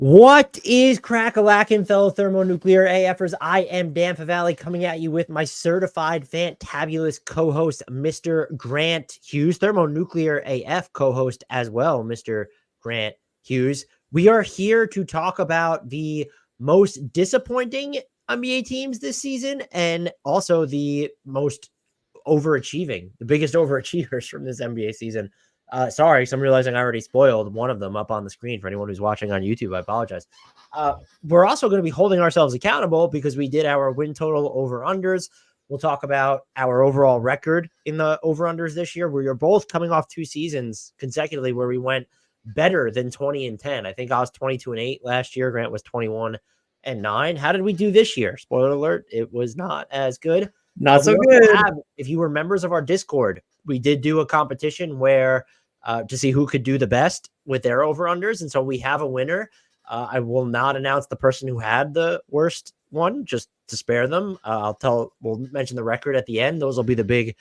What is crack-a-lackin', fellow thermonuclear AFers? I am Dan Favale coming at you with my certified fantabulous co-host, Mr. Grant Hughes, thermonuclear AF co-host as well, Mr. Grant Hughes. We are here to talk about the most disappointing NBA teams this season and also the most overachieving, the biggest overachievers from this NBA season. Sorry, so I'm realizing I already spoiled one of them up on the screen for anyone who's watching on YouTube. I apologize. We're also going to be holding ourselves accountable because we did our win total over-unders. We'll talk about our overall record in the over-unders this year, where you're both coming off 2 seasons consecutively where we went better than 20-10. I think I was 22-8 last year. Grant was 21-9. How did we do this year? Spoiler alert, it was not as good. Not so good. If you were members of our Discord, we did do a competition where to see who could do the best with their over-unders. And so we have a winner. I will not announce the person who had the worst one, just to spare them. We'll mention the record at the end. Those will be the big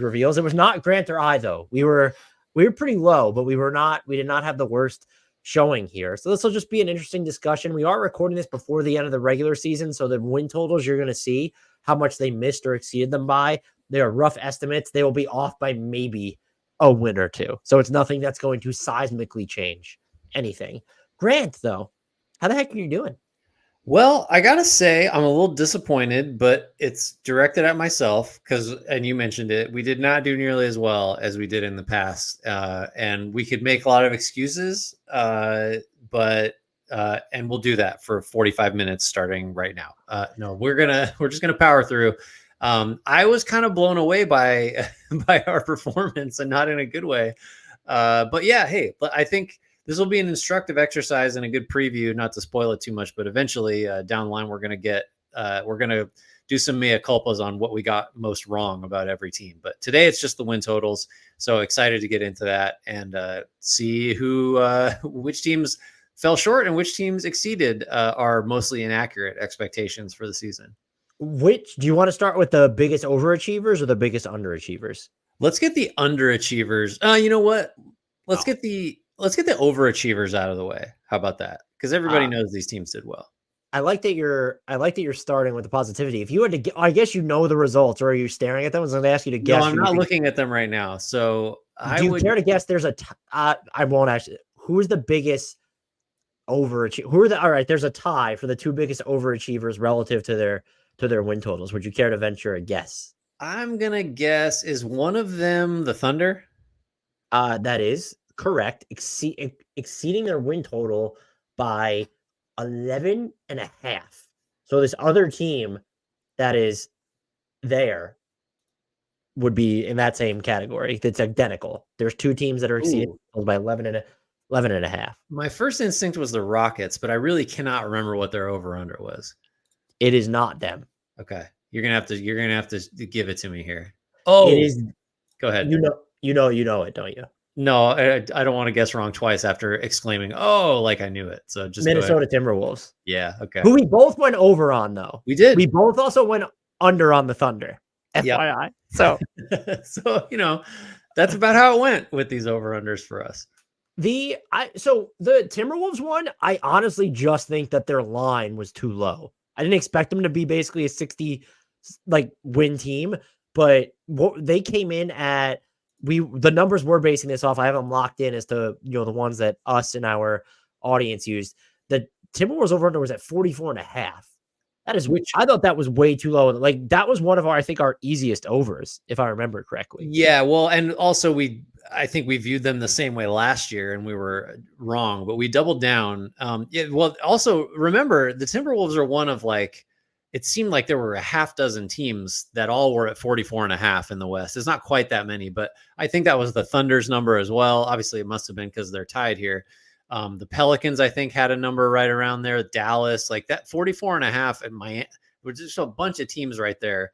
reveals. It was not Grant or I, though. We were pretty low, but we did not have the worst showing here. So this will just be an interesting discussion. We are recording this before the end of the regular season. So the win totals, you're going to see how much they missed or exceeded them by. They are rough estimates. They will be off by maybe a win or two. So it's nothing that's going to seismically change anything. Grant, though, how the heck are you doing? Well, I got to say, I'm a little disappointed, but it's directed at myself and you mentioned it, we did not do nearly as well as we did in the past. And we could make a lot of excuses, and we'll do that for 45 minutes starting right now. No, we're just going to power through. I was kind of blown away by our performance, and not in a good way. But yeah, hey, I think this will be an instructive exercise and a good preview, not to spoil it too much, but eventually down the line, we're going to do some mea culpas on what we got most wrong about every team. But today it's just the win totals. So excited to get into that and see which teams fell short and which teams exceeded our mostly inaccurate expectations for the season. Do you want to start with the biggest overachievers or the biggest underachievers? Let's get the underachievers. You know what? Let's get the overachievers out of the way. How about that? Because everybody knows these teams did well. I like that you're starting with the positivity. If you had to, I guess you know the results, or are you staring at them? I was going to ask you to guess. No, I'm not looking at them right now. So do you care to guess? There's I won't actually. Who is the biggest overachiever? All right, there's a tie for the 2 biggest overachievers relative to their win totals. Would you care to venture a guess? I'm gonna guess, is one of them the Thunder? That is correct. Exceeding their win total by 11.5. So this other team that is there would be in that same category. It's identical. There's 2 teams that are exceeding by 11.5. My first instinct was the Rockets, but I really cannot remember what their over-under was. It is not them. Okay, you're gonna have to give it to me here. Oh, it is. Go ahead. You know it, don't you? No, I don't want to guess wrong twice after exclaiming, "Oh!" like I knew it. So just Minnesota Timberwolves. Yeah. Okay. Who we both went over on, though. We did. We both also went under on the Thunder. FYI. Yep. So, that's about how it went with these over-unders for us. So the Timberwolves one, I honestly just think that their line was too low. I didn't expect them to be basically a 60 win team, but what they came in at, the numbers we're basing this off, I have them locked in as to the ones that us and our audience used. The Timberwolves over under was at 44.5. That is, I thought that was way too low. Like that was one of our easiest overs, if I remember correctly. Yeah, well, and also I think we viewed them the same way last year, and we were wrong, but we doubled down. Well, also remember the Timberwolves are one of it seemed like there were a half dozen teams that all were at 44.5 in the West. It's not quite that many, but I think that was the Thunder's number as well. Obviously, it must have been because they're tied here. The Pelicans, I think, had a number right around there. Dallas, like that 44.5 and Miami, which is just a bunch of teams right there.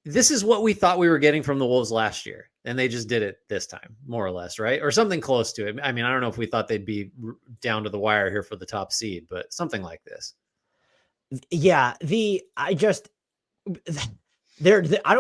This is what we thought we were getting from the Wolves last year, and they just did it this time, more or less, right? Or something close to it. I mean, I don't know if we thought they'd be down to the wire here for the top seed, but something like this. Yeah, I don't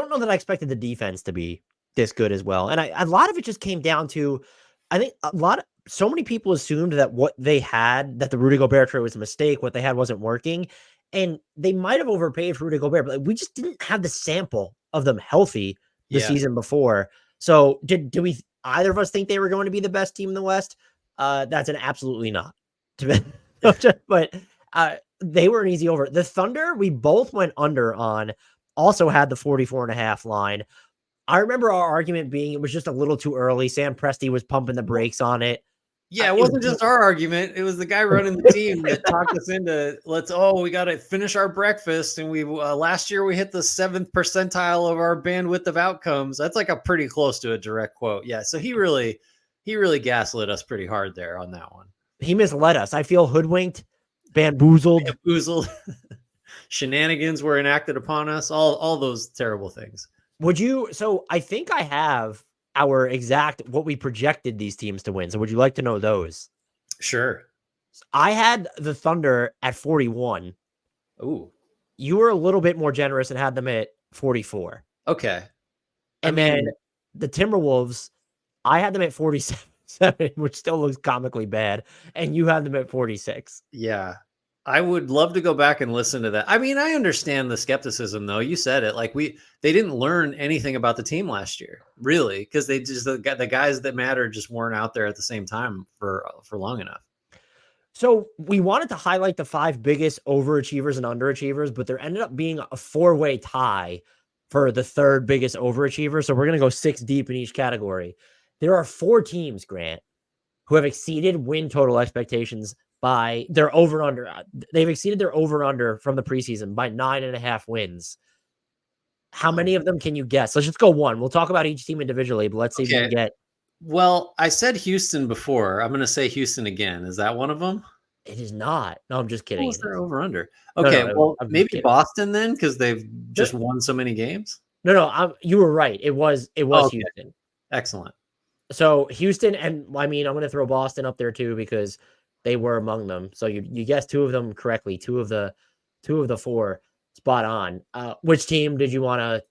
know that I expected the defense to be this good as well. And a lot of it just came down to, I think a lot of so many people assumed that what they had, that the Rudy Gobert trade was a mistake. What they had wasn't working. And they might have overpaid for Rudy Gobert, but we just didn't have the sample of them healthy the Yeah. season before. So do we either of us think they were going to be the best team in the West? That's an absolutely not. But they were an easy over. The Thunder, we both went under on, also had the 44.5 line. I remember our argument being it was just a little too early. Sam Presti was pumping the brakes on it. Yeah, it wasn't just our argument. It was the guy running the team that talked us into we got to finish our breakfast. And we last year we hit the 7th percentile of our bandwidth of outcomes. That's like a pretty close to a direct quote. Yeah, so he really gaslit us pretty hard there on that one. He misled us. I feel hoodwinked, bamboozled. Shenanigans were enacted upon us. All those terrible things. So I think I have our exact what we projected these teams to win. So would you like to know those? Sure. I had the Thunder at 41. Ooh. You were a little bit more generous and had them at 44. Okay. And then the Timberwolves, I had them at 47, which still looks comically bad. And you had them at 46. Yeah. I would love to go back and listen to that. I mean, I understand the skepticism, though. You said it. Like they didn't learn anything about the team last year, really, because they just the guys that mattered just weren't out there at the same time for long enough. So we wanted to highlight the 5 biggest overachievers and underachievers, but there ended up being a 4-way tie for the 3rd biggest overachiever. So we're going to go 6 deep in each category. There are 4 teams, Grant, who have exceeded win total expectations by their over-under. They've exceeded their over-under from the preseason by 9.5 wins. How many of them can you guess? Let's just go one. We'll talk about each team individually, but let's see if we can get. Well, I said Houston before. I'm going to say Houston again. Is that one of them? It is not. No, I'm just kidding. What's their over-under? Okay, well, maybe Boston then, because they've just won so many games. No, you were right. It was Houston. Excellent. So Houston, and I mean, I'm going to throw Boston up there too because they were among them. So you guessed 2 of them correctly. 2 of the 4 spot on. Which team did you want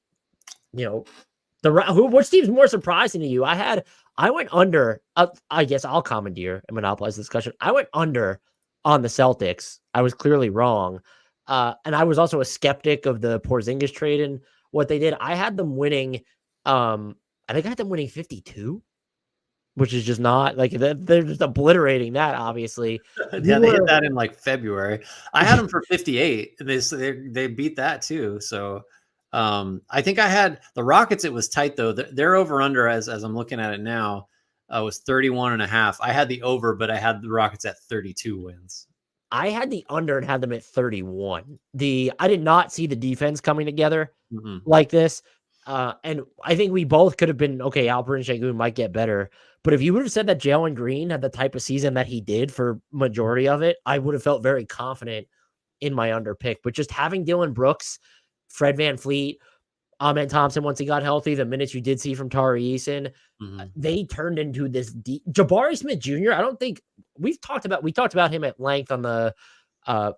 to, which team's more surprising to you? I went under. I guess I'll commandeer and monopolize the discussion. I went under on the Celtics. I was clearly wrong. And I was also a skeptic of the Porzingis trade and what they did. I had them winning. I think I had them winning 52. Which is just not like they're just obliterating that, obviously. Yeah, they hit that in like February. I had them for 58. They beat that too. So I think I had the Rockets. It was tight though. Their over under as I'm looking at it now was 31.5. I had the over, but I had the Rockets at 32 wins. I had the under and had them at 31. I did not see the defense coming together like this. And I think we both could have been okay. Alperen Şengün might get better. But if you would have said that Jalen Green had the type of season that he did for majority of it, I would have felt very confident in my under pick. But just having Dylan Brooks, Fred VanVleet, Ahmed Thompson once he got healthy, the minutes you did see from Tari Eason, they turned into this Jabari Smith Jr. I don't think we talked about him at length on the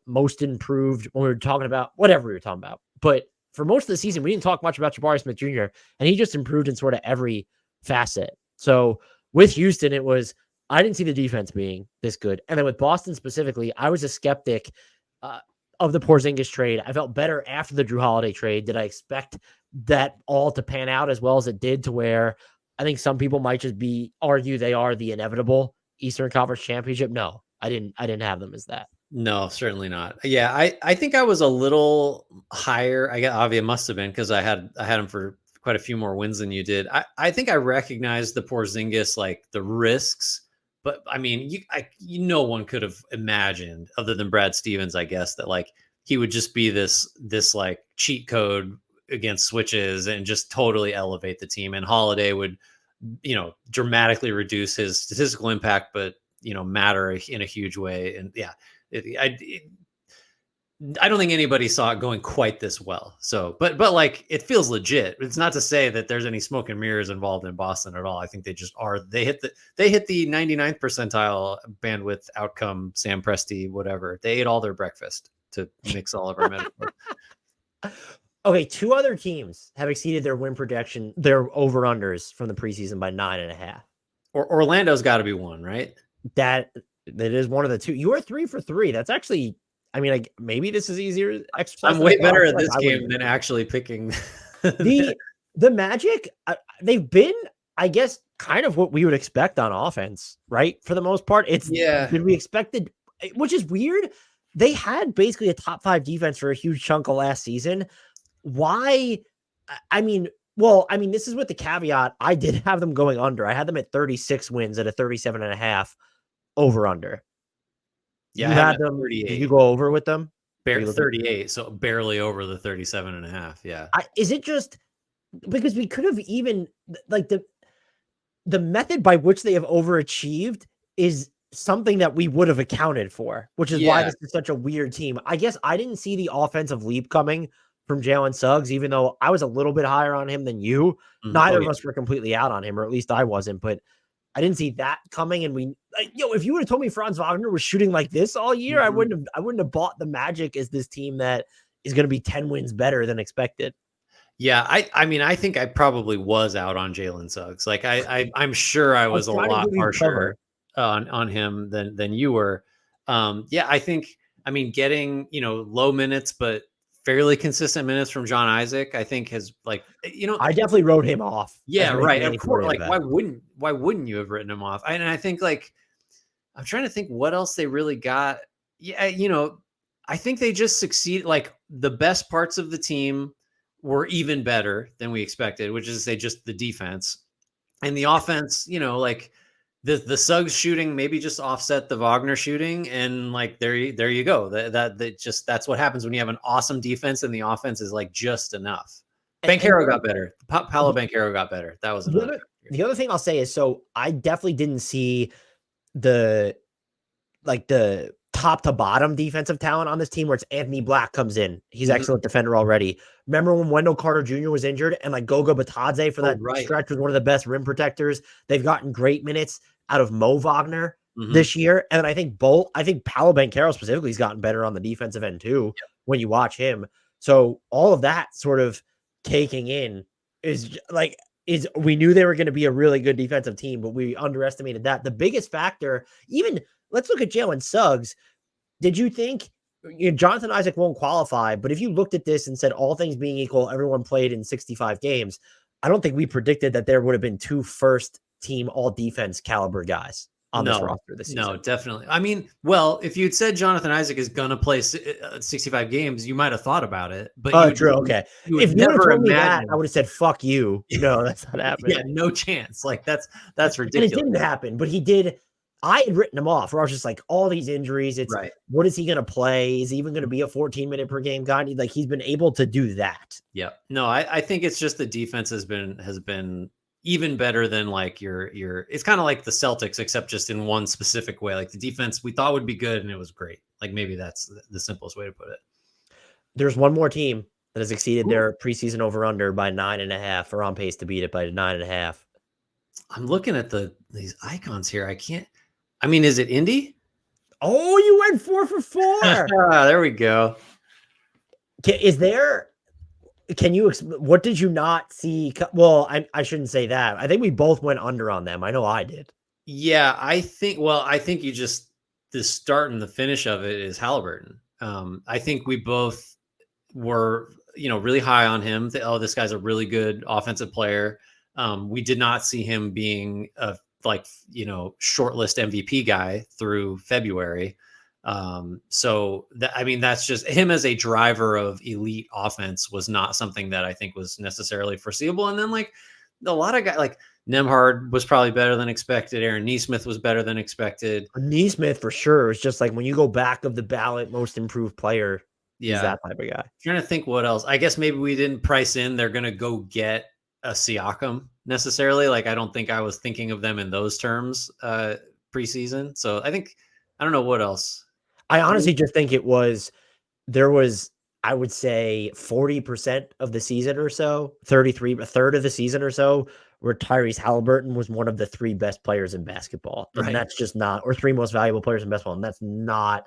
most improved when we were talking about whatever we were talking about. But for most of the season, we didn't talk much about Jabari Smith Jr. and he just improved in sort of every facet. So with Houston, I didn't see the defense being this good. And then with Boston specifically, I was a skeptic of the Porzingis trade. I felt better after the Drew Holiday trade. Did I expect that all to pan out as well as it did, to where I think some people might just argue they are the inevitable Eastern Conference championship? No, I didn't have them as that. No, certainly not. Yeah, I think I was a little higher. Obviously it must have been because I had them for quite a few more wins than you did. I think I recognized the Porzingis, like the risks, but I mean, no one could have imagined, other than Brad Stevens, I guess, that like he would just be this like cheat code against switches and just totally elevate the team. And Holiday would, dramatically reduce his statistical impact, but matter in a huge way. And yeah, I don't think anybody saw it going quite this well. So, but like it feels legit. It's not to say that there's any smoke and mirrors involved in Boston at all. I think they just are. They hit the 99th percentile bandwidth outcome. Sam Presti, whatever. They ate all their breakfast, to mix all of our metaphors. Okay, 2 other teams have exceeded their win projection, their over unders from the preseason by 9.5. Orlando's got to be one, right? That is one of the two. You are 3 for 3. That's actually, I mean, like maybe this is easier exercise. I'm way better at Like, this game than actually picking. The Magic, they've been, I guess, kind of what we would expect on offense, right? For the most part, it's did we expected, which is weird. They had basically a top 5 defense for a huge chunk of last season. Why? I mean, well, I mean, this is with the caveat. I did have them going under. I had them at 36 wins at a 37.5 over under. Yeah, You had them. Did you go over with them? 38, so barely over the 37.5. Yeah. Is it just because we could have even like the method by which they have overachieved is something that we would have accounted for, which is why this is such a weird team. I guess I didn't see the offensive leap coming from Jalen Suggs, even though I was a little bit higher on him than you. Neither of us were completely out on him, or at least I wasn't, but I didn't see that coming. And if you would have told me Franz Wagner was shooting like this all year, I wouldn't have bought the Magic as this team that is going to be 10 wins better than expected. Yeah, I mean, I think I probably was out on Jalen Suggs. Like I'm sure I was a lot harsher on him than you were. Yeah, I mean, getting, low minutes, but fairly consistent minutes from John Isaac, I think has I definitely wrote him off. Yeah, right. Of course, like why wouldn't you have written him off? And I think I'm trying to think what else they really got. Yeah, I think they just succeed. Like the best parts of the team were even better than we expected, which is to say just the defense and the offense, like the Suggs shooting maybe just offset the Wagner shooting. And like, there you go. That's what happens when you have an awesome defense and the offense is like just enough. Banchero got better. Paolo Banchero got better. That was another. The other thing I'll say is, so I definitely didn't see the top to bottom defensive talent on this team where it's Anthony Black comes in. He's excellent defender already. Remember when Wendell Carter Jr. was injured and like Goga Batadze for that stretch was one of the best rim protectors. They've gotten great minutes out of Mo Wagner this year. And I think Paolo Banchero specifically has gotten better on the defensive end too when you watch him. So all of that sort of taking in is we knew they were going to be a really good defensive team, but we underestimated that. The biggest factor, even let's look at Jalen Suggs. Did you think Jonathan Isaac won't qualify? But if you looked at this and said all things being equal, everyone played in 65 games, I don't think we predicted that there would have been 2 first team all defense caliber guys on this roster this season. No, definitely. I mean, well, if you'd said Jonathan Isaac is going to play 65 games, you might have thought about it. But true. Okay. If you never told me that, I would have said, fuck you. No, that's not happening. Yeah, no chance. Like that's ridiculous. And it didn't happen, but he did. I had written him off where I was just like, all these injuries. It's what is he going to play? Is he even going to be a 14-minute per game guy? Like he's been able to do that. Yeah. No, I think it's just the defense has been even better than like your it's kind of like the Celtics, except just in one specific way. Like the defense we thought would be good and it was great. Like maybe that's the simplest way to put it. There's one more team that has exceeded their preseason over under by 9.5 or on pace to beat it by 9.5. I'm looking at these icons here. I mean, is it Indy? Oh, you went 4 for 4. There we go. What did you not see? Well, I shouldn't say that. I think we both went under on them. I know I did. Yeah, I think you just, the start and the finish of it is Halliburton. I think we both were, really high on him. This guy's a really good offensive player. We did not see him being a shortlist MVP guy through February. So that's just him as a driver of elite offense was not something that I think was necessarily foreseeable. And then like a lot of guys like Nembhard was probably better than expected. Aaron Nesmith was better than expected. Nesmith for sure. It's just like when you go back of the ballot, most improved player. He's that type of guy. I'm trying to think what else. I guess maybe we didn't price in they're going to go get a Siakam necessarily. Like, I don't think I was thinking of them in those terms preseason. So I don't know what else. I honestly just think I would say 40% of the season or so, a third of the season or so, where Tyrese Halliburton was one of the 3 best players in basketball. And that's just not, or 3 most valuable players in basketball. And that's not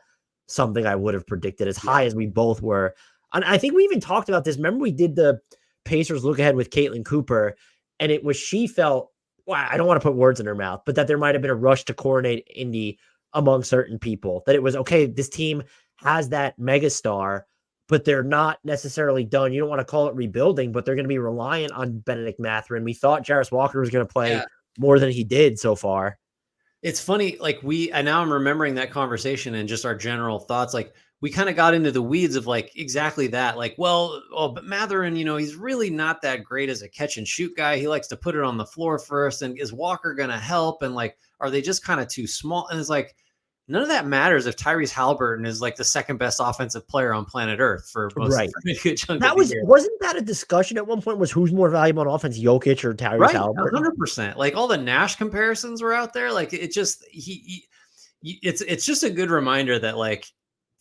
something I would have predicted as high as we both were. And I think we even talked about this. Remember we did the Pacers look ahead with Caitlin Cooper, and it was, she felt well, I don't want to put words in her mouth, but that there might have been a rush to coordinate Indy among certain people. That it was okay. This team has that megastar, but they're not necessarily done. You don't want to call it rebuilding, but they're going to be reliant on Benedict Mathurin. We thought Jarris Walker was going to play more than he did so far. It's funny, like and now I'm remembering that conversation and just our general thoughts. Like we kind of got into the weeds of like exactly that. Like, well, but Mathurin, he's really not that great as a catch and shoot guy. He likes to put it on the floor first. And is Walker going to help? And like, are they just kind of too small? And it's like, none of that matters if Tyrese Halliburton is like the second best offensive player on planet Earth for most of a good chunk that of was the year. Wasn't that a discussion at one point? Was who's more valuable on offense, Jokic or Tyrese Halliburton? 100%. Like all the Nash comparisons were out there. Like it just it's just a good reminder that like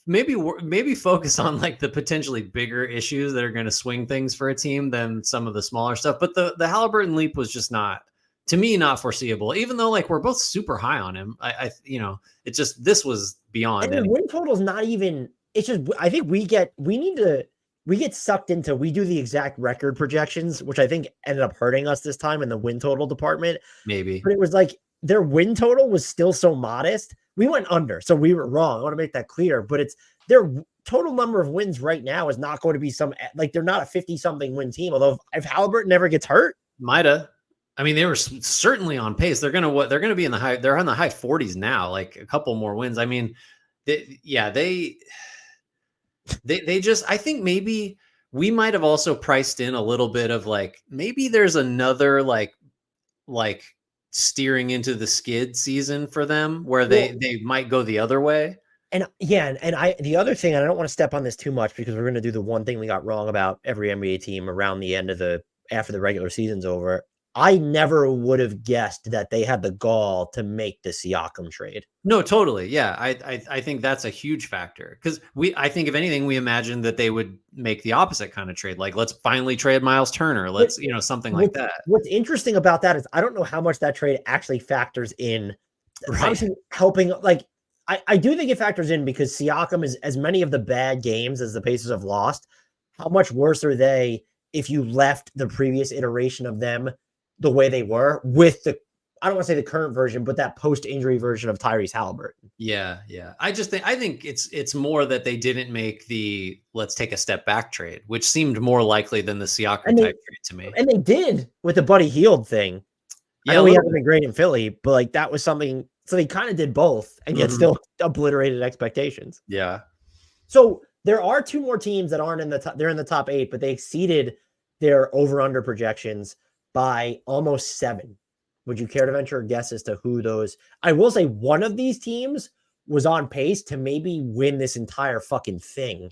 maybe focus on like the potentially bigger issues that are going to swing things for a team than some of the smaller stuff. But the Halliburton leap was just not. To me, not foreseeable, even though like we're both super high on him. It's just, this was beyond. And the win total is not even, it's just, I think we get sucked into, we do the exact record projections, which I think ended up hurting us this time in the win total department. Maybe. But it was like their win total was still so modest. We went under, so we were wrong. I want to make that clear, but it's their total number of wins right now is not going to be like they're not a 50-something win team. Although if Halliburton never gets hurt, Mida. I mean, they were certainly on pace. They're going to be in the high. They're on the high 40s now, like a couple more wins. I mean, they just, I think maybe we might have also priced in a little bit of like, maybe there's another like steering into the skid season for them where they might go the other way. And the other thing, and I don't want to step on this too much because we're going to do the one thing we got wrong about every NBA team around the end of after the regular season's over. I never would have guessed that they had the gall to make the Siakam trade. No, totally. Yeah. I think that's a huge factor because I think if anything, we imagined that they would make the opposite kind of trade. Like, let's finally trade Miles Turner. Let's, something like that. What's interesting about that is I don't know how much that trade actually factors in. Right. Obviously helping, like, I do think it factors in because Siakam is, as many of the bad games as the Pacers have lost, how much worse are they if you left the previous iteration of them the way they were with I don't want to say the current version, but that post-injury version of Tyrese Halliburton. Yeah. I think it's more that they didn't make the let's take a step back trade, which seemed more likely than the Siakam type trade to me. And they did with the Buddy Hield thing. Yeah, I know we haven't been great in Philly, but like that was something. So they kind of did both and yet still obliterated expectations. Yeah. So there are two more teams that aren't in the top. They're in the top 8, but they exceeded their over-under projections by almost 7. Would you care to venture a guess as to who those? I will say one of these teams was on pace to maybe win this entire fucking thing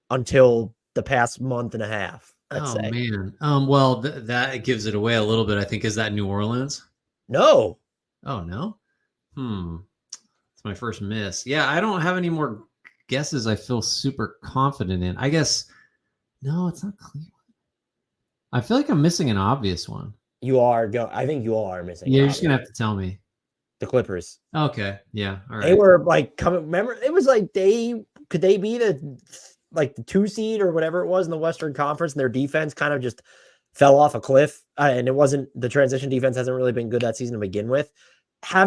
until the past month and a half. Let's say. Man. Well, that gives it away a little bit. I think is that New Orleans? No. Oh no. It's my first miss. Yeah, I don't have any more guesses. I feel super confident in. I guess. No, it's not Cleveland. I feel like I'm missing an obvious one. You are. I think you are missing. Yeah, you're just gonna have to tell me. The Clippers. Okay. Yeah. All right. They were like coming. Remember, it was like could they be the 2 seed or whatever it was in the Western Conference, and their defense kind of just fell off a cliff. And it wasn't, the transition defense hasn't really been good that season to begin with. I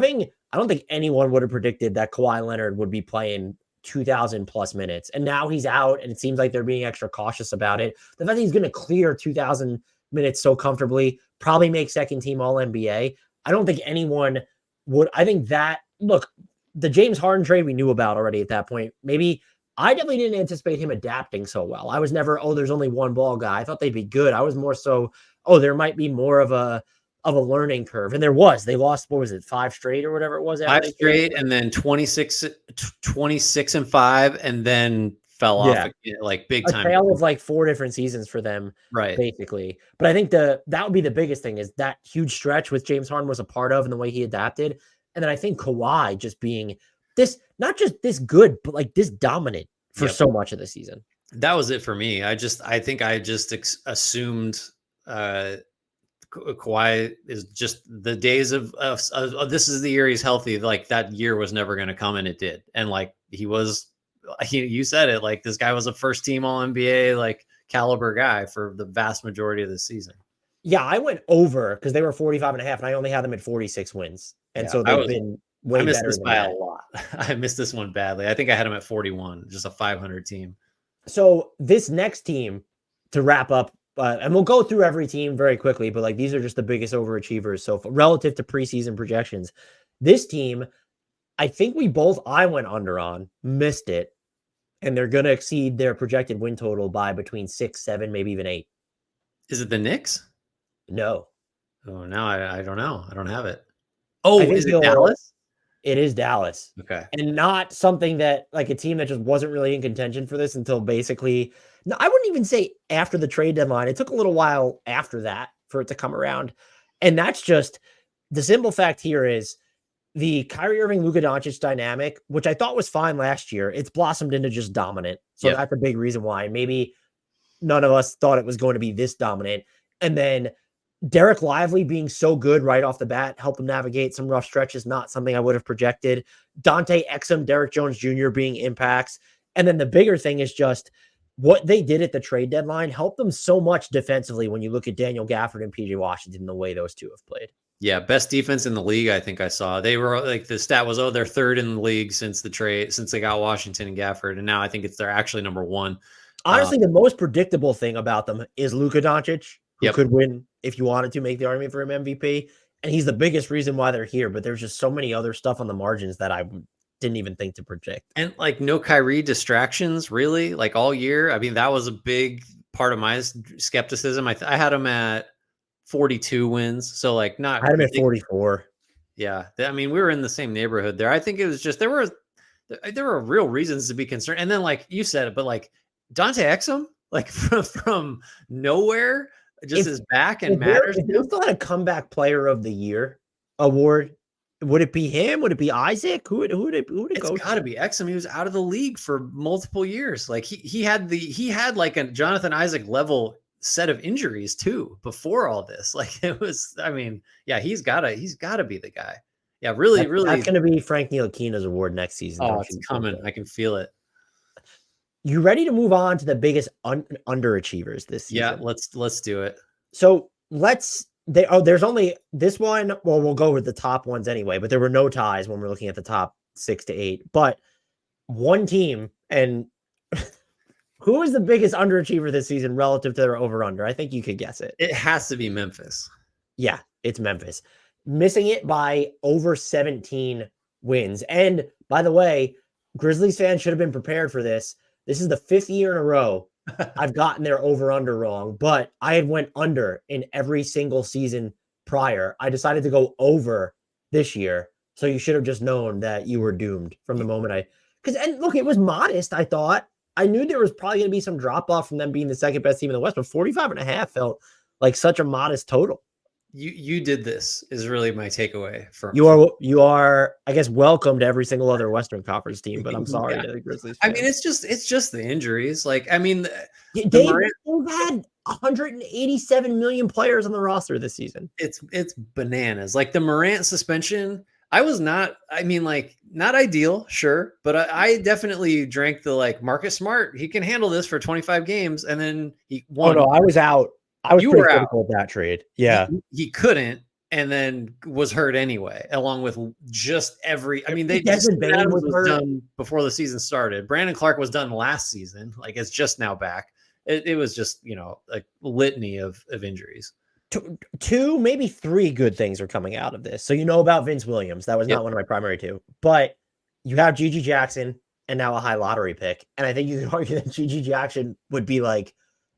don't think anyone would have predicted that Kawhi Leonard would be playing 2,000 plus minutes. And now he's out and it seems like they're being extra cautious about it. The fact that he's going to clear 2,000 minutes so comfortably, probably make second team all NBA. I don't think anyone would. I think that, look, the James Harden trade we knew about already at that point. Maybe I definitely didn't anticipate him adapting so well. I was never, there's only one ball guy. I thought they'd be good. I was more so, there might be more of a learning curve. And there was. They lost, what was it, 5 straight or whatever it was? 5 straight and then 26 and 5 and then fell off like big time. A tale of like 4 different seasons for them, right? Basically. But I think that would be the biggest thing is that huge stretch with James Harden was a part of and the way he adapted. And then I think Kawhi just being this, not just this good, but like this dominant for so much of the season. That was it for me. I think I just assumed Kawhi is just the days of this is the year he's healthy. Like that year was never going to come, and it did. And like you said it, like this guy was a first team all NBA like caliber guy for the vast majority of the season. Yeah, I went over because they were 45 and a half, and I only had them at 46 wins. And Yeah, so they've been I way missed better this than by a that. lot. I missed this one badly. I think I had him at 41, just a 500 team. So this next team, to wrap up, and we'll go through every team very quickly, but like these are just the biggest overachievers. So relative to preseason projections, this team, I think I went under on, missed it, and they're going to exceed their projected win total by between 6, 7, maybe even 8. Is it the Knicks? No, Oh, now I don't know. I don't have it. I Oh, think is it Dallas? it is Dallas. Okay. And not something that like a team that just wasn't really in contention for this until basically, no, I wouldn't even say after the trade deadline. It took a little while after that for it to come around. And that's just the simple fact here is the Kyrie Irving, Luka Doncic dynamic, which I thought was fine last year. It's blossomed into just dominant. So Yep. that's a big reason why maybe none of us thought it was going to be this dominant. And then Derek Lively being so good right off the bat helped him navigate some rough stretches, not something I would have projected. Dante Exum, Derek Jones Jr. being impacts. And then the bigger thing is just what they did at the trade deadline helped them so much defensively when you look at Daniel Gafford and PJ Washington, the way those two have played. Yeah, best defense in the league, I think I saw. They were like the stat was, they're third in the league since the trade, since they got Washington and Gafford. And now I think they're actually number one. Honestly, the most predictable thing about them is Luka Doncic, who could win if you wanted to make the argument for him MVP. And he's the biggest reason why they're here. But there's just so many other stuff on the margins that I didn't even think to project. And like no Kyrie distractions, really, like all year. I mean, that was a big part of my skepticism. I had him at 42 wins. So like not. I had him at 44. Yeah. I mean, we were in the same neighborhood there. I think it was just there were real reasons to be concerned. And then like you said it, but like Dante Exum, like from nowhere, just is back and matters. If they still had a comeback player of the year award, would it be him? Would it be Isaac? Who would it go? It's got to be Exum. He was out of the league for multiple years. Like he had like a Jonathan Isaac level set of injuries too before all this. Like it was. I mean, yeah, he's got to be the guy. Yeah, really. That's going to be Frank Ntilikina's award next season. Oh, it's coming. I can feel it. You ready to move on to the biggest underachievers this season? Yeah, let's do it. So there's only this one. Well, we'll go with the top ones anyway, but there were no ties when we're looking at the top 6 to 8. But one team, and who is the biggest underachiever this season relative to their over-under? I think you could guess it. It has to be Memphis. Yeah, it's Memphis. Missing it by over 17 wins. And by the way, Grizzlies fans should have been prepared for this. This is the 5th year in a row I've gotten their over-under wrong, but I had went under in every single season prior. I decided to go over this year. So you should have just known that you were doomed from the moment and look, it was modest. I thought I knew there was probably going to be some drop off from them being the second best team in the West, but 45 and a half felt like such a modest total. You did this is really my takeaway from you are I guess welcome to every single other Western Conference team, but I'm sorry to the Grizzlies fans. I mean, it's just the injuries. Like, I mean, they've had 187 million players on the roster this season. It's bananas. Like the Morant suspension, not ideal, sure, but I definitely drank the like Marcus Smart. He can handle this for 25 games, and then he won. Oh no, I was out. I was pretty critical of that trade. Yeah. He couldn't, and then was hurt anyway, along with just every. I mean, Desmond Bane was done before the season started. Brandon Clark was done last season. Like it's just now back. It was just a litany of injuries. 2, maybe 3 good things are coming out of this. So about Vince Williams. That was not one of my primary 2, but you have Gigi Jackson and now a high lottery pick, and I think you can argue that Gigi Jackson would be like.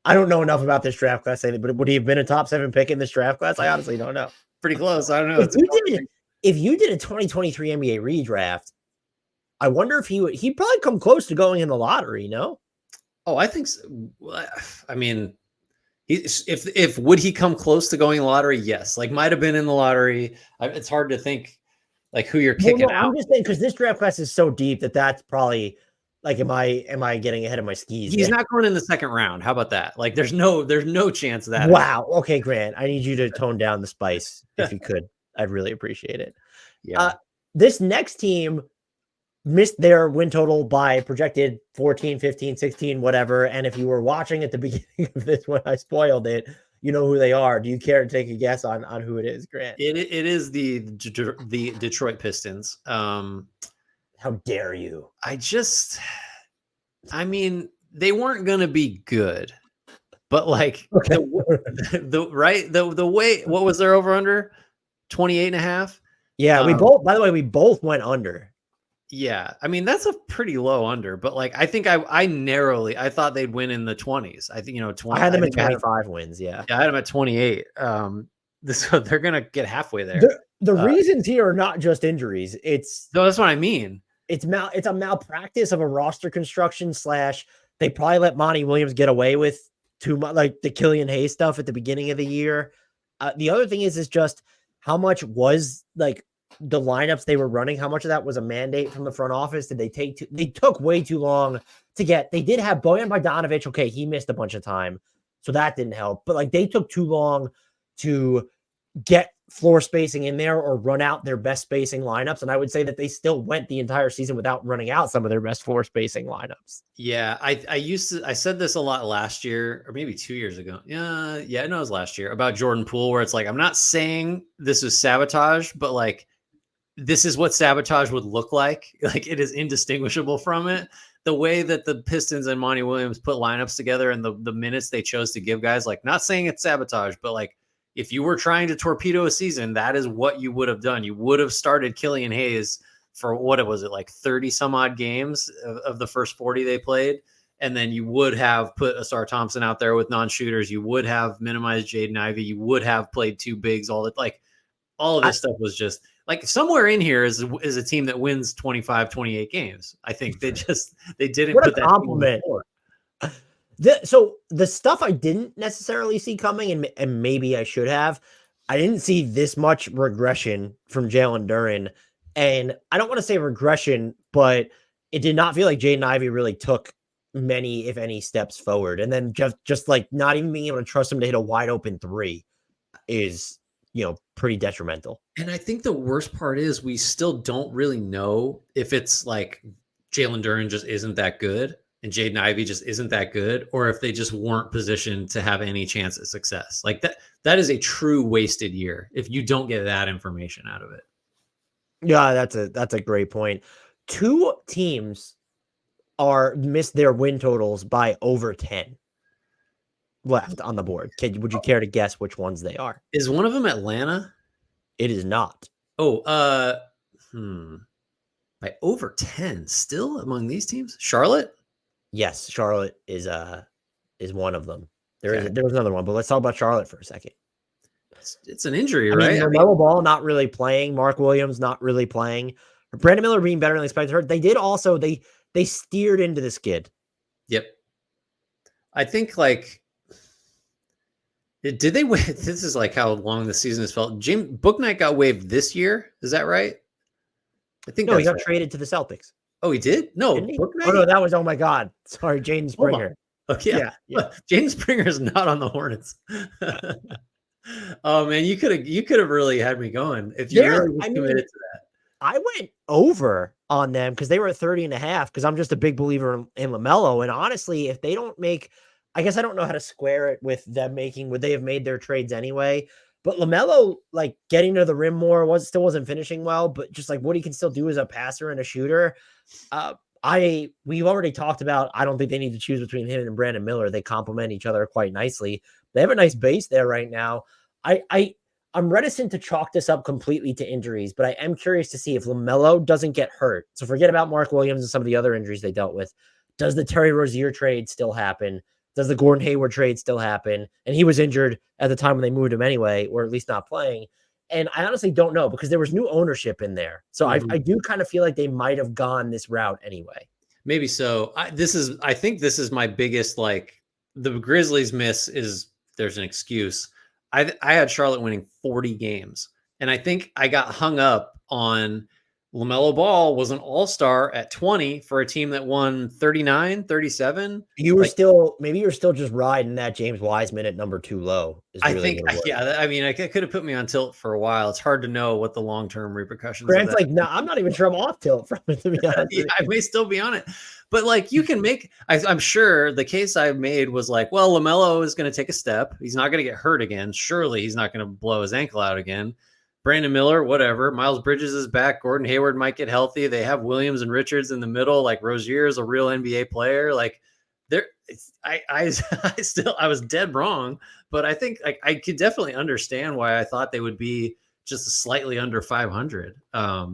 I don't know enough about this draft class, but would he have been a top 7 pick in this draft class? I honestly don't know. Pretty close. I don't know. If you did a 2023 NBA redraft, I wonder if he'd probably come close to going in the lottery, no? Oh, I think so. I mean, if would he come close to going in the lottery? Yes. Like might have been in the lottery. It's hard to think like who you're kicking out. I'm just saying because this draft class is so deep that's probably like, am I getting ahead of my skis? He's not going in the second round. How about that? Like, there's no chance of that. Wow. Okay, Grant. I need you to tone down the spice if you could. I'd really appreciate it. Yeah. This next team missed their win total by projected 14, 15, 16, whatever. And if you were watching at the beginning of this when I spoiled it, you know who they are. Do you care to take a guess on who it is, Grant? It is the Detroit Pistons. How dare you? I mean, they weren't going to be good, but like Okay. the way, what was their over under? 28.5. Yeah, we both, by the way, we both went under. Yeah, I mean that's a pretty low under, but like I think I narrowly I thought they'd win in the 20s. I think 20. I had them at think 25 wins. Yeah, I had them at 28. So they're gonna get halfway there. The reasons here are not just injuries. No, that's what I mean. It's a malpractice of a roster construction / they probably let Monty Williams get away with too much, like the Killian Hayes stuff at the beginning of the year. The other thing is just how much was like the lineups they were running, how much of that was a mandate from the front office? Did they take they took way too long to get, they did have Bojan Bogdanovic. Okay, he missed a bunch of time, so that didn't help. But like they took too long to get floor spacing in there or run out their best spacing lineups. And I would say that they still went the entire season without running out some of their best floor spacing lineups. Yeah, I said this a lot last year or maybe 2 years ago. No, it was last year about Jordan Poole, where it's like, I'm not saying this is sabotage, but like this is what sabotage would look like. Like it is indistinguishable from it. The way that the Pistons and Monty Williams put lineups together and the minutes they chose to give guys, like not saying it's sabotage, but like if you were trying to torpedo a season, that is what you would have done. You would have started Killian Hayes for what was it, like 30 some odd games of the first 40 they played. And then you would have put Asar Thompson out there with non-shooters. You would have minimized Jaden Ivey. You would have played two bigs. All of this stuff was just like somewhere in here is a team that wins 25, 28 games. I think they didn't What put a that compliment. So the stuff I didn't necessarily see coming, and maybe I should have, I didn't see this much regression from Jalen Duren. And I don't want to say regression, but it did not feel like Jaden Ivey really took many, if any, steps forward. And then just like not even being able to trust him to hit a wide open three is, pretty detrimental. And I think the worst part is we still don't really know if it's like Jalen Duren just isn't that good and Jaden Ivey just isn't that good, or if they just weren't positioned to have any chance at success. Like that is a true wasted year if you don't get that information out of it. Yeah, that's a great point. Two teams missed their win totals by over 10 left on the board. Would you care to guess which ones they are? Is one of them Atlanta? It is not. Oh, by over 10 still among these teams? Charlotte? Yes, Charlotte is one of them. There was another one, but let's talk about Charlotte for a second. It's an injury, right? LaMelo Ball not really playing. Mark Williams not really playing. Brandon Miller being better than expected. They did also they steered into the skid. Yep. I think like did they wait? This is like how long the season has felt. Bouknight got waived this year. Is that right? I think no, he got traded to the Celtics. Oh, he did? No, oh no, that was, oh my God. Sorry, Jaden Springer. Okay, yeah. Jaden Springer is not on the Hornets. Oh man, you could have really had me going if you really committed to that. I went over on them because they were at 30.5 because I'm just a big believer in LaMelo. And honestly, if they don't make, I guess I don't know how to square it with them making, would they have made their trades anyway? But LaMelo, like getting to the rim more, still wasn't finishing well, but just like what he can still do as a passer and a shooter. We've already talked about, I don't think they need to choose between him and Brandon Miller. They complement each other quite nicely. They have a nice base there right now. I'm reticent to chalk this up completely to injuries, but I am curious to see if LaMelo doesn't get hurt. So forget about Mark Williams and some of the other injuries they dealt with. Does the Terry Rozier trade still happen? Does the Gordon Hayward trade still happen? And he was injured at the time when they moved him anyway, or at least not playing. And I honestly don't know because there was new ownership in there. So I do kind of feel like they might have gone this route anyway. Maybe so. I think this is my biggest, like the Grizzlies miss is there's an excuse. I had Charlotte winning 40 games. And I think I got hung up on LaMelo Ball was an all-star at 20 for a team that won 39, 37. You were Like, still maybe you're still just riding that James Wiseman at number 2 low is I really think, what it was. yeah, I mean, it could have put me on tilt for a while. It's hard to know what the long-term repercussions of Grant's that. like, no, I'm not even sure I'm off tilt from it, to be honest Yeah, with I may still be on it, but like you can make. I'm sure the case I made was like, well, LaMelo is going to take a step. He's not going to get hurt again. Surely he's not going to blow his ankle out again. Brandon Miller, whatever. Miles Bridges is back. Gordon Hayward might get healthy. They have Williams and Richards in the middle. Like Rozier is a real NBA player. Like there, I was dead wrong, but I think like I could definitely understand why I thought they would be just slightly under 500. I